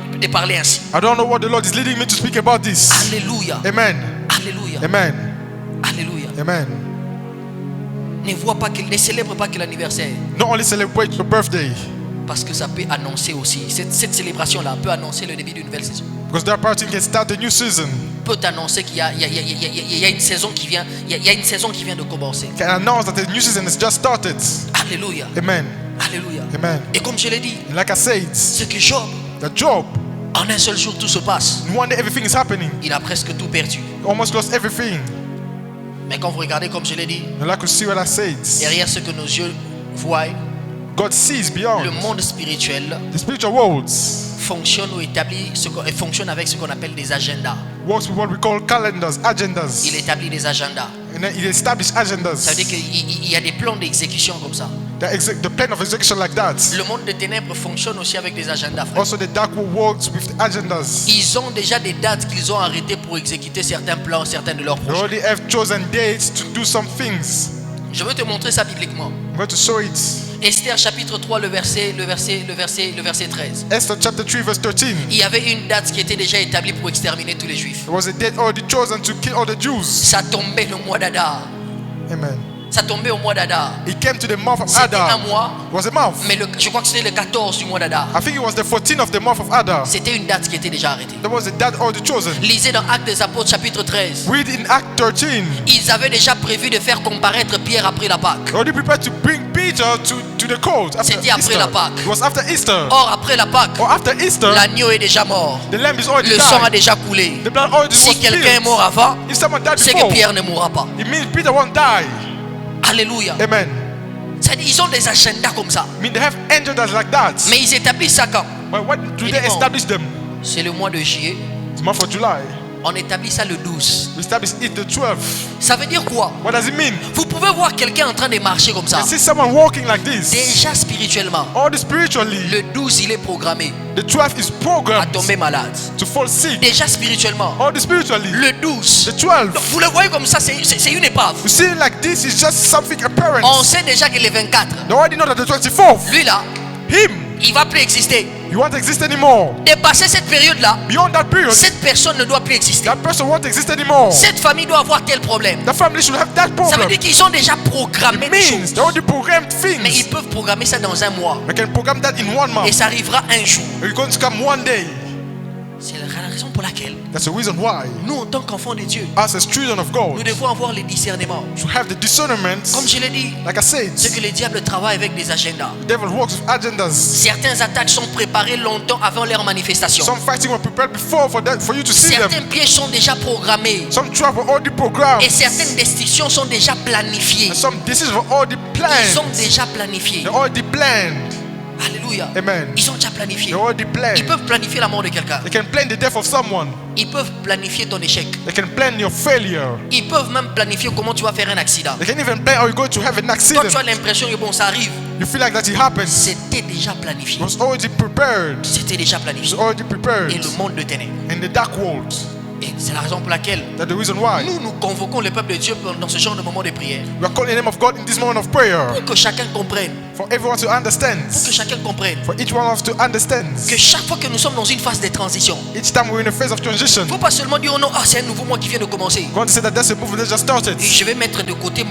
ainsi.
I don't know what the Lord is leading me to speak about this.
Alléluia.
Amen.
Alléluia.
Amen.
Alléluia.
Amen.
Ne célèbre pas que l'anniversaire.
Not only celebrate your birthday,
Parce que ça peut annoncer aussi. Cette célébration-là peut annoncer le début d'une nouvelle saison.
because that party can start a new season.
Peut annoncer qu'il y a une saison qui vient. Il y a une saison qui vient de commencer.
Can announce that the new season has just started.
Alléluia.
Amen.
Alléluia.
Amen.
Et comme je l'ai dit,
And like I said,
c'est que Job,
that Job,
en un seul jour, tout se passe.
in one day everything is happening.
Il a presque tout perdu.
Almost lost everything.
Mais quand vous regardez, comme je l'ai dit,
And like we see what I said,
derrière ce que nos yeux voient,
God sees beyond.
le monde spirituel
The spiritual world
fonctionne ou fonctionne avec ce qu'on appelle des agendas.
works with what we call calendars, agendas.
Il établit des agendas.
And then it establishes agendas.
Ça veut dire qu'il y a des plans d'exécution comme ça.
The plan of execution like that.
Le monde des ténèbres fonctionne aussi avec des agendas, frère.
Also, the dark world works with agendas.
Ils ont déjà des dates qu'ils ont arrêtées pour exécuter certains plans, certains de leurs
They
projets.
already have chosen dates to do some things.
Je veux te montrer ça bibliquement.
I'm going to show it.
Esther chapitre 3, le verset 13.
Esther chapter 3 verse 13.
Il y avait une date qui était déjà établie pour exterminer tous les juifs.
There was a date already chosen to kill all the Jews.
Ça tombait le mois d'Adar.
Amen.
Ça tombait au mois d'Adar.
It came to the month of
C'était un
Adar.
mois,
It was a month.
mais je crois que c'était le 14 du mois d'Adar.
I think it was the 14th of the month of Adar.
C'était une date qui était déjà arrêtée.
There was a date already chosen.
Lisez dans Actes des Apôtres chapitre 13.
Read in Act 13.
Ils avaient déjà prévu de faire comparaître Pierre après la Pâque.
They already prepared to bring Peter to the court after
C'était après
Easter.
la Pâque.
It was after Easter.
Or, après la Pâque,
Or after Easter,
l'agneau est déjà mort.
the lamb is already
Le sang a
died.
déjà coulé.
The blood already
Si
was
quelqu'un est
spilled.
mort avant,
If someone died
c'est que
before,
Pierre ne mourra pas.
it means Peter won't die.
Alléluia.
Amen.
C'est-à-dire, ils ont des agendas comme ça.
I mean, they have agendas like that.
Mais ils établissent ça quand?
But what do they
Minimum.
establish them?
C'est le mois de juillet.
It's month of July.
On établit ça le 12.
We establish it the 12th.
Ça veut dire quoi?
What does it mean?
Vous pouvez voir quelqu'un en train de marcher comme ça.
You see someone walking like this.
Déjà spirituellement,
Or spiritually,
le 12 il est programmé
the 12th is
à
programmed
tomber malade.
to fall sick.
Déjà spirituellement,
Or spiritually,
le 12.
the 12th.
Vous le voyez comme ça, c'est une épave.
You see it like this is just something apparent.
On sait déjà que le 24,
They already know that the 24th,
lui là,
him,
il va plus exister.
he won't exist anymore.
Dépasser cette période-là,
Beyond that period,
cette personne ne doit plus exister.
that person won't exist anymore.
Cette famille doit avoir tel problème.
The family should have that
Ça veut
problem.
dire qu'ils ont déjà programmé des
Means
choses.
they already programmed
Mais ils
things.
peuvent programmer ça dans un mois.
They can program that in 1
Et
month.
ça arrivera un jour.
It's going to come one day.
C'est la raison pour laquelle
That's the reason why,
nous, en tant qu'enfants de Dieu,
us as children of
nous
God,
devons avoir les discernements.
to have the discernment,
Comme je l'ai dit,
like I said,
c'est que le diable travaille avec des agendas.
the devil works with agendas.
Certaines attaques sont préparées longtemps avant leur manifestation.
Some fighting were prepared before for you to see them.
Certains pièges sont déjà programmés.
Some traps were already programmed.
Et certaines destructions sont déjà planifiées.
And some decisions were already
Ils
planned.
sont déjà planifiés.
They're already planned.
Alléluia.
Amen.
Ils sont déjà planifiés.
They're already
Ils
planned.
peuvent planifier la mort de quelqu'un.
They can plan the death of someone.
Ils peuvent planifier ton échec.
They can plan your failure.
Ils peuvent même planifier comment tu vas faire un accident.
They can even plan how you're going to have an
Quand
accident.
tu as l'impression que bon, ça arrive,
You feel like that it happens.
c'était déjà planifié.
It was already prepared.
C'était déjà
It
planifié.
was already prepared.
Et le monde de ténèbres.
In the dark world.
Et c'est la raison pour laquelle
That's the reason why
nous convoquons le peuple de Dieu dans ce genre de moment de prière.
we are calling the name of God in this moment of prayer.
Pour que chacun comprenne.
For everyone to understand.
Pour que chacun comprenne.
For each one of us to understand.
Que chaque fois que nous sommes dans une phase de transition,
Each time we're in a phase of transition,
il ne faut pas seulement dire oh non, ah, c'est un nouveau mois qui vient de commencer.
God said that that's a movement that just started.
Et je vais mettre de côté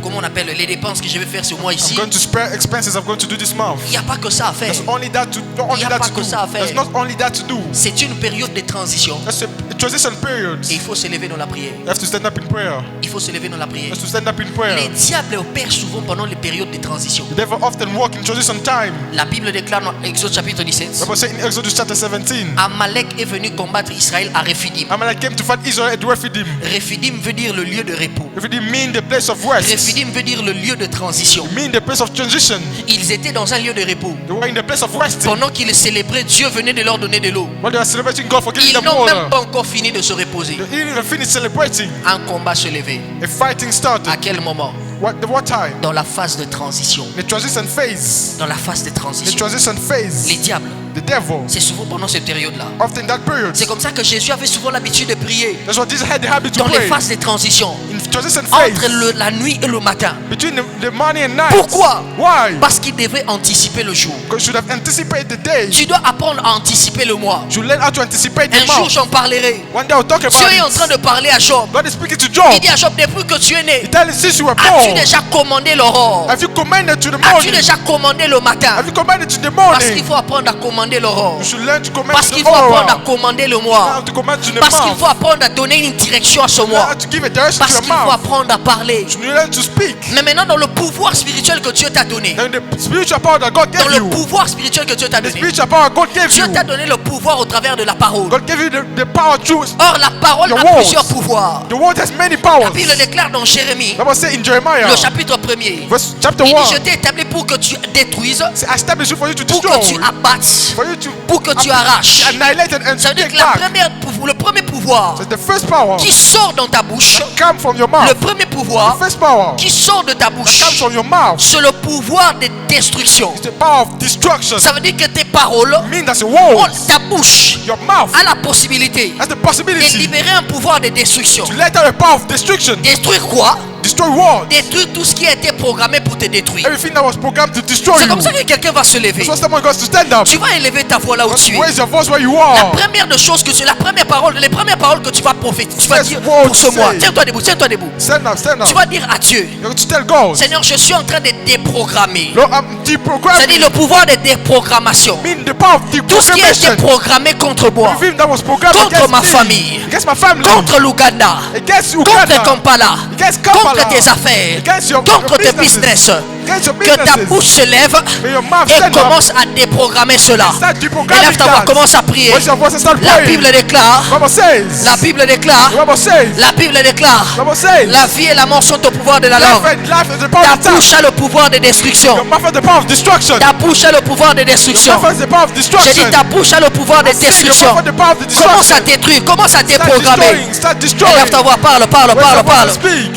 comment on appelle les dépenses que je vais faire ce mois
I'm
ici.
going to spare expenses I'm going to do this month.
Il n'y a pas que ça à faire.
There's only that to not only
Y a
that
pas
to
que
do.
ça à faire.
There's not only that to do.
C'est une période de transition.
That's a transition period.
Et il faut se lever dans la prière.
You have to stand up in prayer.
Il faut se lever dans la prière.
You have to stand up in prayer.
Les diables opèrent souvent pendant les périodes de transition.
The devil often walk in transition time.
La Bible déclare dans Exode chapitre 17.
The Bible says in Exodus chapter 17,
Amalek est venu combattre Israël à Rephidim.
Amalek came to fight Israel at Rephidim.
Rephidim veut dire le lieu de repos.
Rephidim mean the place of rest.
Rephidim veut dire le lieu de transition.
It mean the place of transition.
Ils étaient dans un lieu de repos.
They were in the place of resting.
Pendant qu'ils célébraient, Dieu venait de leur donner de l'eau.
When they were celebrating God for giving
Ils
them
n'ont même
water,
pas encore fini de se reposer.
they didn't even finish celebrating.
Un combat se levait.
A fighting started.
À quel moment?
What time?
Dans la phase de transition.
The transition phase.
Dans la phase de
The
transition.
transition phase.
Les diables,
The devil.
c'est souvent pendant cette période-là.
Often that period.
C'est comme ça que Jésus avait souvent l'habitude de prier.
That's what Jesus had the habit to
Dans les
pray.
phases de transition.
In transition phase.
Entre la nuit et le matin.
Between the morning and night.
Pourquoi?
Why?
Parce qu'il devait anticiper le jour.
Because you should have anticipated the day.
Tu dois apprendre à anticiper le mois.
You learn how to anticipate the
Un jour,
month.
j'en parlerai.
One day I'll talk about
Dieu est en
it.
train de parler à Job.
God is speaking to Job.
Il dit à Job, depuis que tu es né,
He tells him since you were
as-tu
born.
déjà commandé l'aurore?
Have you commanded to the
As-tu
morning?
déjà commandé le matin?
Have you commanded to the
Parce qu'il
morning?
faut apprendre à commander l'aurore.
You should learn to command
Parce
to
qu'il
the
faut apprendre à
aura.
commander le
You
mois.
have to command to the
Parce qu'il
month.
faut apprendre à donner une direction à ce
You
mois.
have to give a direction
Parce
to
qu'il
your
faut
mouth.
apprendre à parler.
You learn to speak.
Mais maintenant, dans le pouvoir spirituel que Dieu t'a donné,
And the spiritual power that God
dans
gave
le
you.
pouvoir spirituel que Dieu t'a
The
donné,
spiritual power God gave
Dieu
you.
t'a donné le pouvoir au travers de la parole.
God gave you the power through.
Or, la parole
Your
a
words.
plusieurs pouvoirs.
The word has many
La
powers.
Bible déclare dans Jérémie,
The Bible says in Jeremiah,
le chapitre 1er,
verse chapter
il
1,
dit, je t'ai établi pour que tu détruises,
say, I established you for you to
pour que tu
destroy,
abattes,
for you to
pour que tu arraches.
annihilate and
Ça veut dire
take
que
back.
le premier pouvoir
So the first power
qui sort dans ta bouche,
come from your
le
mouth.
premier
The
pouvoir
first power
qui sort de ta
comes
bouche,
from your mouth.
c'est le pouvoir de destruction.
It's the power of destruction.
Ça veut dire que tes paroles,
Mean that's a word.
ta bouche
Your mouth
a la possibilité
has the
de
possibility
libérer un pouvoir de destruction.
to let out a power of destruction.
Détruire quoi?
Destroy what?
Détruire tout ce qui a été programmé pour te détruire.
Everything that was programmed to destroy
C'est
you.
comme ça que quelqu'un va se lever.
That's why someone goes to stand up.
Tu vas élever ta voix là où tu es.
Raise your voice where you
La
are.
première des choses que tu, la première parole, les premières paroles que tu vas prophétiser, tu vas
First
dire
word
pour ce
to
mois.
say.
Tiens-toi debout, tiens-toi debout.
Stand up, stand
Tu
up.
vas dire à Dieu,
You're going to tell God,
Seigneur, je suis en train de déprogrammer.
Lord, I'm deprogramming.
C'est-à-dire le pouvoir de déprogrammation.
Mean the power of
Tout ce qui a été
deprogrammation.
programmé contre moi,
Everything that was programmed
contre
against
ma
me,
famille,
against my family,
contre l'Ouganda,
against
contre
Uganda,
Kampala,
against
contre
Kampala,
tes affaires,
against your
contre tes
businesses,
business.
against your
Que ta
businesses.
bouche se lève
May your mouth
et
stand up.
commence à déprogrammer cela.
Start deprogramming
Élève ta voix,
that.
commence à prier.
Raise your voice and start
La
praying.
Bible déclare,
The Bible says,
la Bible déclare,
the Bible says,
la Bible déclare,
the Bible says,
la vie et la mort sont au pouvoir de la
life
langue.
is the power
Ta
of tongue.
bouche a le pouvoir de destruction.
Your mouth has the power of destruction.
Ta bouche a le pouvoir de
Your
destruction.
mouth has the power of
J'ai
destruction.
dit ta bouche a le pouvoir de
Say your
destruction.
mouth has the power of the
Commence à
destruction.
détruire, commence à
Start
déprogrammer.
destroying, start destroying.
Élève ta voix, parle, parle,
Raise
parle,
your voice
parle.
and speak.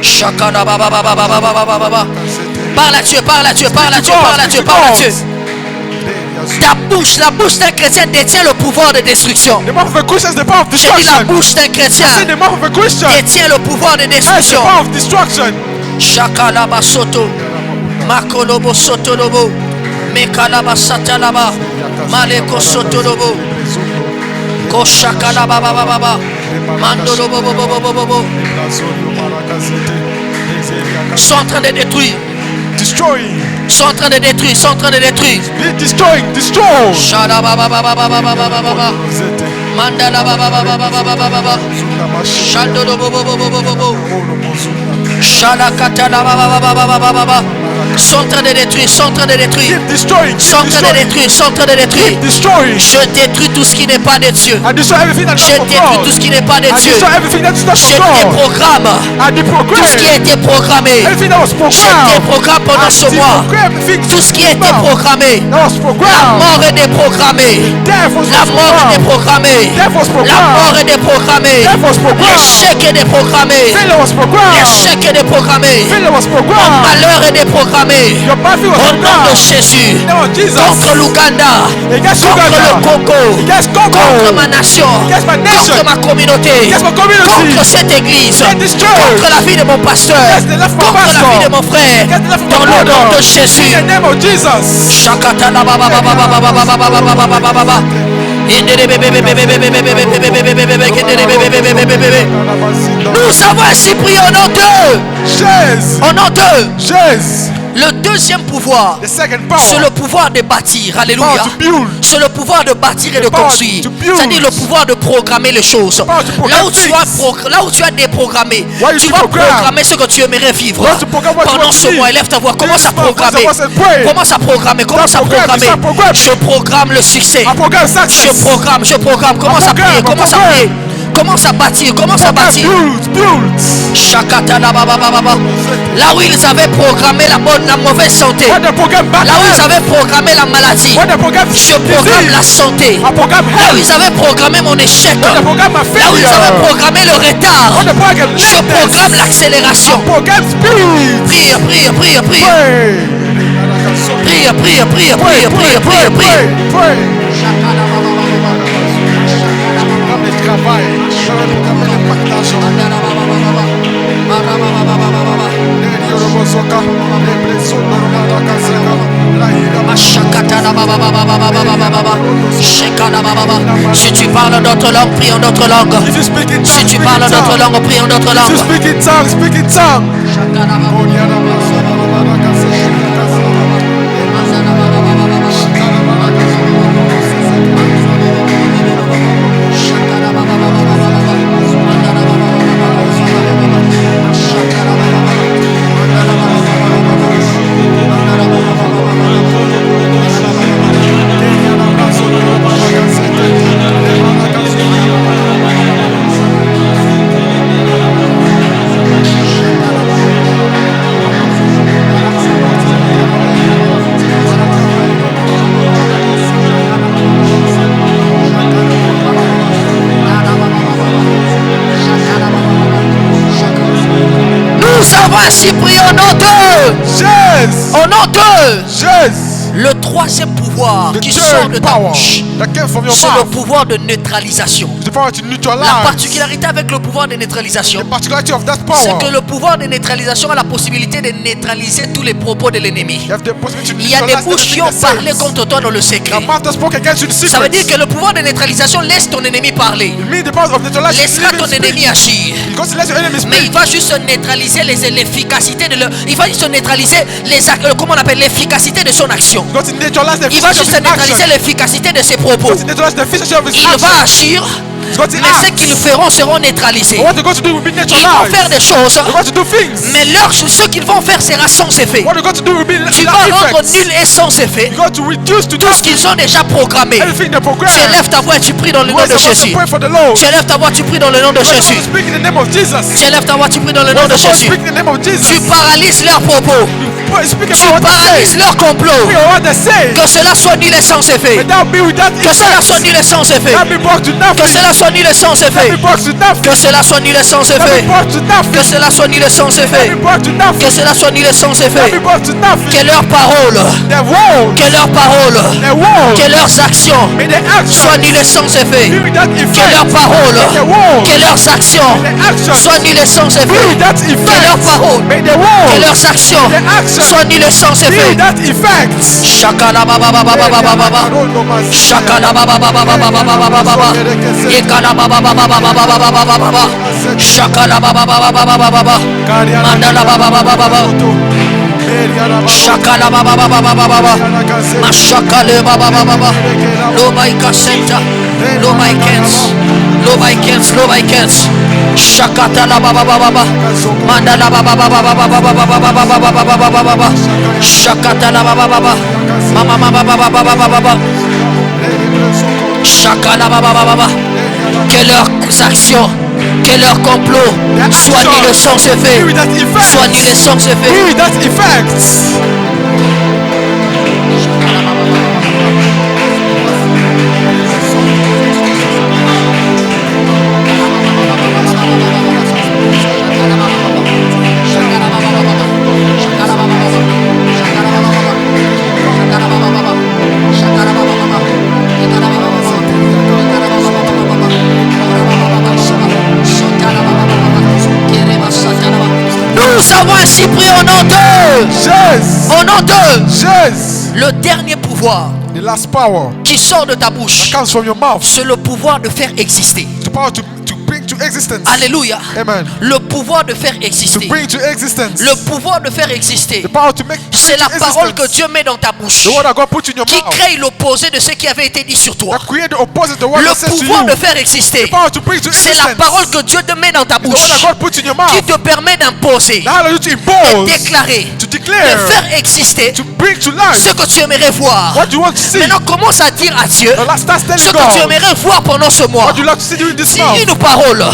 Shakada ba ba ba ba ba ba ba ba ba ba. Parle à Dieu, parle à Dieu, parle à Dieu, parle à Dieu, parle à Dieu. Ta bouche, la bouche d'un chrétien détient le pouvoir de destruction.
The mouth of a Christian is the power of
J'ai dit la
destruction.
bouche d'un chrétien
Say the mouth of a Christian
détient le pouvoir de
has the
destruction.
power of destruction.
Shakalaba soto, makolobo soto lobo, mekalaba satalaba, maleko soto lobo, koshakalaba ba ba ba ba, mando lobo bo bo bo bo bo bo. Sont en train de détruire.
Destroying.
sont en train de détruire, sont en train de détruire.
Destroying.
Shada baba baba baba baba baba. Mandala baba baba baba baba. Shando do bo bo bo bo bo bo. Shala katala baba baba baba baba. Sont en train de détruire, sont en train de détruire.
Destroying.
Sont en train de détruire, sont en train de détruire.
Destroying.
Je détruis tout ce qui n'est pas de Dieu.
I destroy everything that's
Je
not of
détruis
God.
tout ce qui n'est pas de
I
Dieu.
destroy everything that's not
Je
of God.
déprogramme
I
tout ce qui a
deprogram
été programmé.
everything that was
Je
programmed.
déprogramme pendant ce mois tout ce qui a été programmé.
that was
La
programmed.
mort est déprogrammée.
Death was
La mort est
programmed.
déprogrammée.
Death was
La mort
programmed.
est déprogrammée.
Death was programmed.
L'échec est déprogrammé.
Failure was programmed.
L'échec est déprogrammé.
Failure was programmed.
Malheur est déprogrammé.
Your body was
Au nom de
programmed.
Jésus.
In the name of Jesus.
Contre l'Ouganda.
Against
Contre le
Uganda.
Congo.
Against Congo.
Contre ma nation.
Against my nation.
Contre ma communauté.
Against my community.
Contre cette église.
Against this church.
Contre la vie de mon pasteur.
Against the life of my
Contre la
pastor.
vie de mon frère.
Against the life of my
Dans le nom
brother.
de Jésus.
In the name of Jesus.
Shakatala baba baba baba baba baba baba baba baba baba. Nous avons ainsi prié au nom d'eux.
Jesus.
Au nom d'eux.
Jesus.
Le deuxième pouvoir,
The second
c'est
power.
le pouvoir de bâtir. Alléluia.
Power to build.
C'est le pouvoir de bâtir et de
power
construire.
to build.
C'est-à-dire le pouvoir de programmer les choses.
Power to program
Là où tu as déprogrammé,
Why you
tu
to
vas
program?
programmer ce que tu aimerais vivre.
Why to program what you
Pendant
want to
ce
live?
mois, élève ta voix. Commence à
This month,
programmer.
commence à pray.
Commence à programmer. Commence à
programme,
programmer.
start programming.
Je programme le succès.
I program
Je
success.
programme, je programme. Commence à
programme,
prier,
I
commence à
programme.
prier. Commence à bâtir, commence à
Program,
bâtir.
build.
Shakatana baba baba baba. Là où ils avaient programmé la mauvaise santé.
What the program bad
Là où ils
health.
avaient programmé la maladie.
What the program
Je programme la santé.
I program
Là où
health.
ils avaient programmé mon échec.
What the program my
Là où ils avaient
failure.
programmé le retard.
What the program
Je
lateness.
programme l'accélération.
Program speed.
Prie, prie, prie, prie.
Pray.
Prie, prie, prie,
Pray,
prie,
pray,
prie, prie,
pray,
prie.
pray, Programme le travail. Programme l'impactation.
Shakatana baba baba baba baba baba. Shekana baba baba. Si tu parles d'autres langues, prie en d'autres langues.
If you speak in
Si
tongues,
tu
speak
parles
in
d'autres
tongues.
langues, prie en d'autres
If you
langues.
speak in tongues, speak in tongues.
Nous avons ainsi prié au nom d'eux.
Jesus.
Au nom d'eux.
Jesus.
Le troisième pouvoir
The
qui sort de
third
ta
power
bouche,
that came from your
c'est le
mouth.
pouvoir de neutralisation.
The power to neutralize.
La particularité avec le pouvoir de neutralisation,
The particularity of that
c'est
power.
que le pouvoir de neutralisation a la possibilité de neutraliser tous les propos de l'ennemi.
You have the possibility to
Il y a des
neutralize
bouches qui
everything
ont
that
parlé
says.
contre toi dans le secret.
The mouth that spoke against you in secret.
Ça veut dire que le pouvoir de neutralisation laisse ton ennemi parler.
You mean the power of neutralization.
Laissera ton ennemi agir.
Because it lets your enemy
Mais il
speak.
va juste neutraliser l'efficacité de il va juste neutraliser comment on appelle l'efficacité de son action.
Because it neutralizes the
Il va
efficiency
juste
of his
neutraliser
action.
l'efficacité de ses propos.
Because it neutralizes the efficiency of his
Il
action.
va agir,
Because it
mais ceux
acts.
qu'ils feront seront neutralisés.
But what they're going to do will be
Ils vont faire
neutralized.
des choses,
They're going to do things.
mais ce qu'ils vont faire sera sans effet.
What they're going to do will be
Tu vas
without
rendre
effects.
nul et sans effet
You're going to reduce to
tout ce qu'ils ont déjà programmé.
everything they program.
Tu élèves ta voix et tu pries dans le nom
We're
de
supposed to
Jésus.
pray for the Lord.
Tu élèves ta voix, tu pries dans le nom de
We're supposed
Jésus.
to speak in the name of Jesus.
Tu élèves ta voix, tu pries dans le nom
We're
de
supposed to
Jésus.
speak in the name of Jesus.
Tu paralyses leurs propos.
Speak
Tu
about what they
paralyses
say.
leur complot.
Speak about what they say.
Que cela soit nul et sans effet.
Without be without
Que cela soit
effects.
nul et sans effet.
That be brought to
Que
nothing.
cela soit nul et sans
That
effet.
be brought to nothing.
Que cela soit nul et sans
That be
effet.
brought to
Que
nothing.
cela soit nul et sans
That
effet.
be brought to
Que
nothing.
cela soit nul et sans
That
effet.
be brought to nothing.
Que leurs paroles,
Their words.
que leurs paroles,
Their words.
que leurs actions
May their
soient
actions
nulles et sans effet.
be without
Que
effect.
leurs paroles,
Their words.
que leurs actions
Their actions
soient nulles et sans
be
effet.
without
Que leurs
effect.
paroles,
May their
que
words
leurs actions
Their actions
soient nulles et sans
be
effet.
without effect.
Shakala baba baba baba baba baba. Shakala baba baba baba baba baba baba. Ekala baba baba baba baba baba baba. Shakala baba baba baba baba baba. Mandala baba baba baba. Shakala baba baba baba baba. Mashakale baba baba baba. Low by center. Low by cans. Low by cans. Low by cans. Shakata la baba baba baba. Mandala baba baba baba baba baba baba baba baba. Shakata la baba baba. Mama baba baba baba baba. Shakala baba baba. Que leurs actions, que leurs complots soient nulles sans effet. Soient nulles sans effet.
That effects.
Nous avons ainsi pris au nom de
Jesus.
au nom de
Jesus.
le dernier pouvoir
The last power
qui sort de ta bouche.
comes from your mouth.
C'est le pouvoir de faire exister.
The power to bring to existence.
Alléluia.
Amen.
Le pouvoir de faire
To
exister.
bring to existence.
Le pouvoir de faire exister.
The power to make.
C'est la parole que Dieu met dans ta bouche,
The word that God put in your
qui
mouth.
crée l'opposé de ce qui avait été dit sur toi.
That create the opposite. The word
Le
that says to
pouvoir
you.
de faire exister,
The power to bring to
c'est
existence.
la parole que Dieu te met dans ta
The word
bouche,
that God put in your
qui
mouth.
te permet d'imposer,
That allows you to
de
impose.
déclarer,
To
de
declare.
faire exister
To bring to life.
ce que tu aimerais voir.
What you want to see.
Maintenant, commence à dire à Dieu
The last start
ce
telling
que tu
God.
aimerais voir pendant ce mois.
What you like to see during this
Si
month.
une parole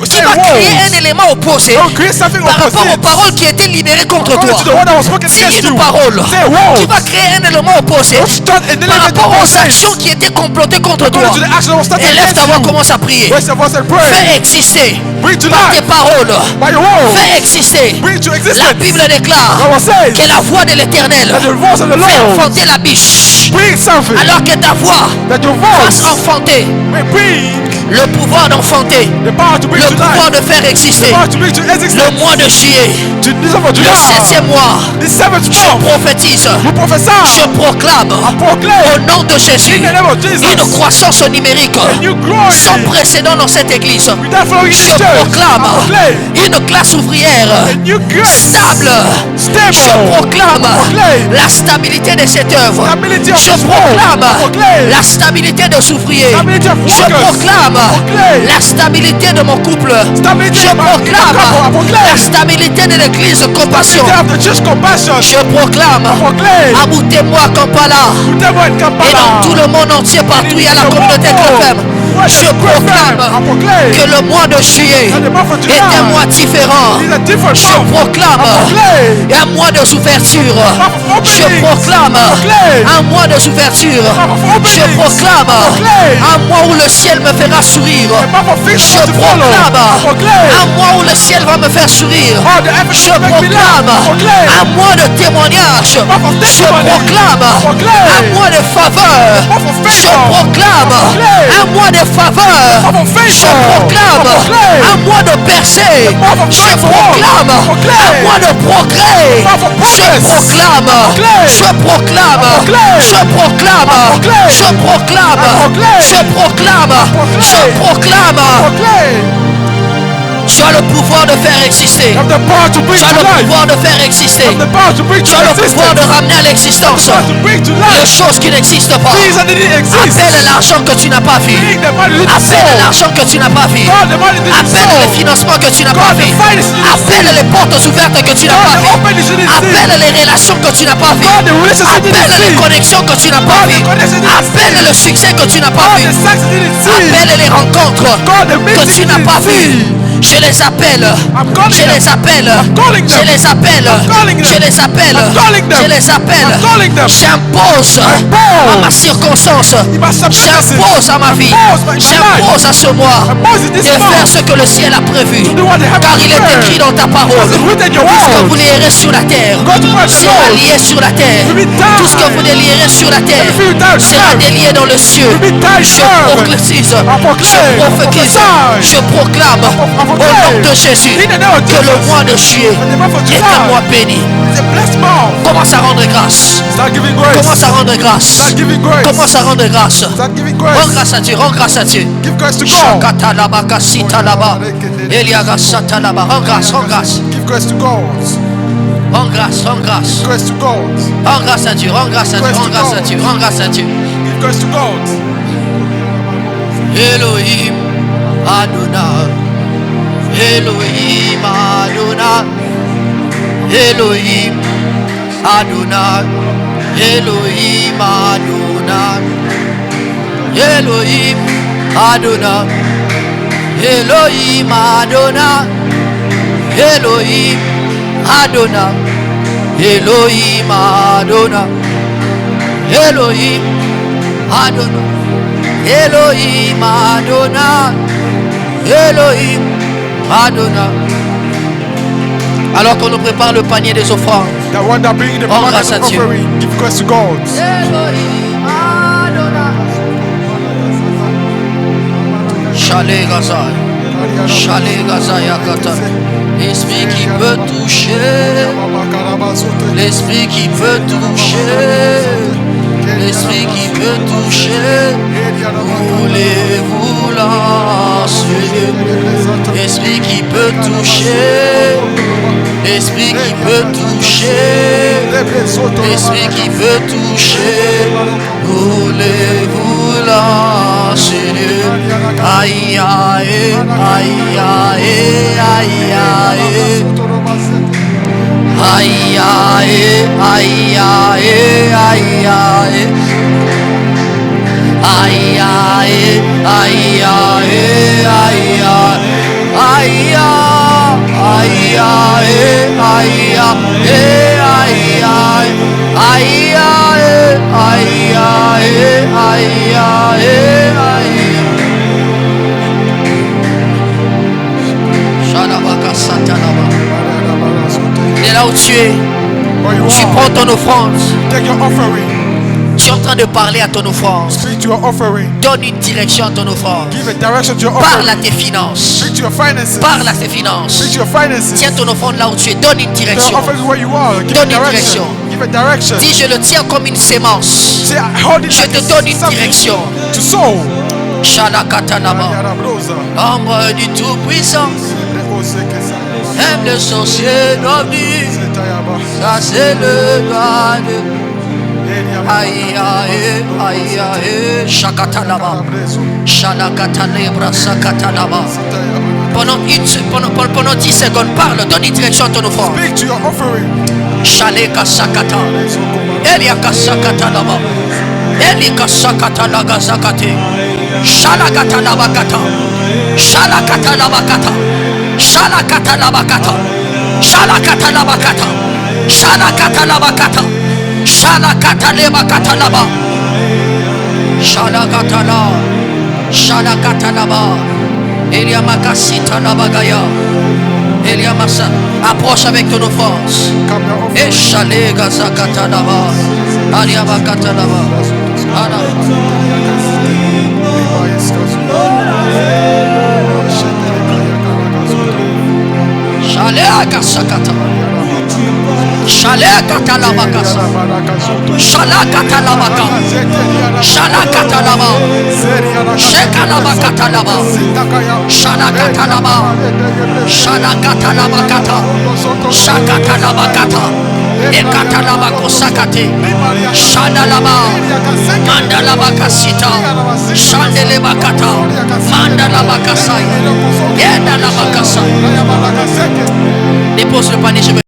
qui
Say
va
words.
créer un élément opposé
Don't create something
par rapport aux
opposite.
paroles qui étaient libérées contre
According to the
toi.
word that was spoken
Si
against
une
you.
parole
Say words.
qui va créer un élément opposé
Start an
par
element
rapport aux
opposite.
actions qui étaient complotées contre toi,
According to the action that was started
élève
against
ta voix,
you.
commence à prier.
Raise your voice and
Fais
pray.
exister
Bring to
par tes
life.
paroles.
By your word.
Fais exister.
Bring to
La
existence.
Bible déclare
God says.
que la voix de l'Éternel
That the voice of the
fait
Lord.
enfanter la biche,
Bring something.
alors que ta voix
That your
fasse
voice
enfanter
may bring
le pouvoir d'enfanter,
the power to bring
le
to
pouvoir
life.
de faire
The
exister.
power to bring to
Le
existence.
mois de juillet,
To this of
le
July.
7e mois,
The seventh
je
month.
prophétise,
You prophesy.
je proclame
I
au
proclaim.
nom de Jésus
In the name of Jesus.
une croissance numérique
A new glory.
sans précédent dans cette église.
Without flowing in
Je
this church.
proclame
I proclaim.
une classe ouvrière
A new grace.
stable.
Stable.
Je proclame
proclaim.
la stabilité de cette œuvre.
Stability of
Je
this world.
proclame
I proclaim.
la stabilité de s'ouvriers.
Stability of
Je
workers.
proclame
I proclaim.
la stabilité de mon couple.
Stability
Je
of my
proclame
couple. I proclaim.
la stabilité de l'église Compassion.
Stability of the church compassion.
Je proclame
I proclaim.
à Boutémois Kampala
Whatever in
et
Kampala.
dans tout le monde entier, partout où il y a la communauté chrétienne. Je proclame que le mois de juillet est un mois différent.
It's a different
Je
month.
proclame
I proclaim.
un mois de ouverture. Je proclame un mois de ouverture. Je proclame un mois où le ciel me fera sourire.
A month of things
Je
to follow. I
proclame
proclaim.
un mois où le ciel va me faire sourire.
Oh, the heavens
Je
will make me laugh.
proclame
I proclaim.
un mois de témoignage. Je proclame un mois de faveur. Je proclame un mois de faveur. Je proclame un mois de percée. Je proclame un mois de progrès. Je proclame, je proclame, je proclame, je proclame, je proclame, je proclame.
Proclaim.
Tu as le pouvoir de faire exister.
Have the power to bring
Tu as
to
le
life.
pouvoir de faire exister.
Have the power to bring
Tu
to
as le
existence.
pouvoir de ramener à l'existence
Power to bring to
les
life.
choses qui n'existent pas.
Things that didn't exist.
Appelle l'argent que tu n'as pas vu.
Bring the money to the
Appelle
soul.
l'argent que tu n'as pas vu.
God, the money to the
Appelle les
soul.
financements que tu n'as pas
God,
vu.
the finances to the
Appelle les portes ouvertes que tu n'as
God,
pas
the
vu.
open you didn't see.
Appelle les relations que tu n'as pas vu.
God, the relationship you
Appelle
didn't
les
see.
connexions que tu n'as pas
God,
vu.
the connection you didn't
Appelle
see.
le succès que tu n'as pas
God,
vu.
the sex you didn't see.
Appelle les rencontres
God, the
que
meetings
tu
you
n'as pas
didn't
vues.
see.
Je les appelle.
calling
Je
them.
les appelle.
calling
Je
them.
les appelle.
calling them.
Je les appelle.
I'm calling them.
Je les appelle.
I'm calling them.
J'impose à ma circonstance.
my circumstances.
J'impose à ma vie.
Impose my
J'impose à ce mois
Impose it
de
this
faire
month.
ce que le ciel a prévu.
do what the heavens
Car il est
prepared.
écrit dans ta parole.
It's written in your
Tout ce que
word.
vous lierez sur la terre
God to put the
sera
Lord.
lié sur la terre.
will be tied.
Tout ce que vous lierez sur la terre
Everything tied to
sera
earth.
délié dans le ciel.
will be tied
Je
to earth.
prophétise,
proclaim.
je prophétise,
Prophesy.
je proclame au
proclaim.
nom de Jésus
In the name of
que le
Jesus.
mois de juillet
the month of
est un
July.
mois béni.
It's a blessed month.
Commence à rendre grâce.
Start giving grace.
Commence à rendre grâce.
Start giving grace.
Commence à rendre grâce.
Start giving
Rends
grace.
grâce à Dieu, rends grâce à Dieu.
Give grace to God.
Shakatalaba, kasitalaba, Eliaga satalaba. Rends grâce, rends grâce.
Give grace to God.
Rends grâce, rends grâce.
Give grace to God.
Rends grâce à Dieu, rends grâce à Dieu, rends grâce à Dieu, rends grâce à Dieu.
Give grace to God.
Elohim Adonai. Elohim Adonai. Elohim Adonai. Elohim Adonai. Elohim Adonai. Elohim Adonai. Elohim Adonai. Elohim Adonai. Elohim Adonai. Elohim Adonai. Elohim Adonai. Alors qu'on nous prépare le panier des offrandes.
The one that bring the
Rends grâce à Dieu.
offering. Give grace to God.
Elohim Adonai. Chalet Gaza. Chalet Gaza Yakata. L'esprit qui peut toucher. L'esprit qui peut toucher. L'esprit qui peut toucher. Voulez-vous lancer? L'esprit qui peut toucher. L'esprit qui peut toucher. L'esprit qui peut toucher. Voulez-vous lancer? Aïe aïe aïe aïe aïe aïe. Aïe aïe aïe aïe aïe aïe. Aïe aïe aïe aïe aïe aïe. Aïe aïe aïe aïe aïe aïe aïe aïe. Shalabaka satanaba. Et là où tu es,
Where you
tu
are,
prends ton offrande.
take your offering.
Tu es en train de parler à ton offrande.
Speak to your offering.
Donne une direction à ton offrande.
Give a direction to your
Parle
offering.
à tes finances.
Speak to your finances.
Parle à tes
Speak
finances.
to your finances.
Tiens ton offrande là où tu es. Donne une
Your
direction.
offering where you are. Give a
Donne une
direction.
direction.
Give a direction.
Dis, je le tiens comme une sémence.
Say, hold it
Je
like
te
it's
donne une
something
direction.
to sow.
Shalakatanaba. Ombre du Tout-Puissant. Même le sorcier d'Ovni. Ça c'est le doigt de. Aïe aïe aïe aïe. Shakatanaba. Shalakatanebra sakatanaba. Pendant 10 secondes, parle, donne une direction à ton offrande.
Speak to your offering.
Shaleka sakata. Eliaka sakata laba. Elika sakata laga zakate. Shalakata labakata. Shalakata labakata. Shalakata labakata. Shalakata labakata. Shalakata labakata. Shalakata lebakata laba. Shalakata la. Shalakata laba. Eliamakasita labagaya. Eliamasa. Approche avec ton offense. Eshale gazakata laba. Aliabakata laba. Shale gasakata. Shale kata labakasa. Shalakata labaka. Shalakata laba. Shekalabakata laba. Shalakata laba. Shalakata labakata. Shakata labakata. Ekata labako sakate. Shandalaba. Mandalabakasita. Shandelebakata. Mandalabakasai. Yendalabakasai. Dépose le panier.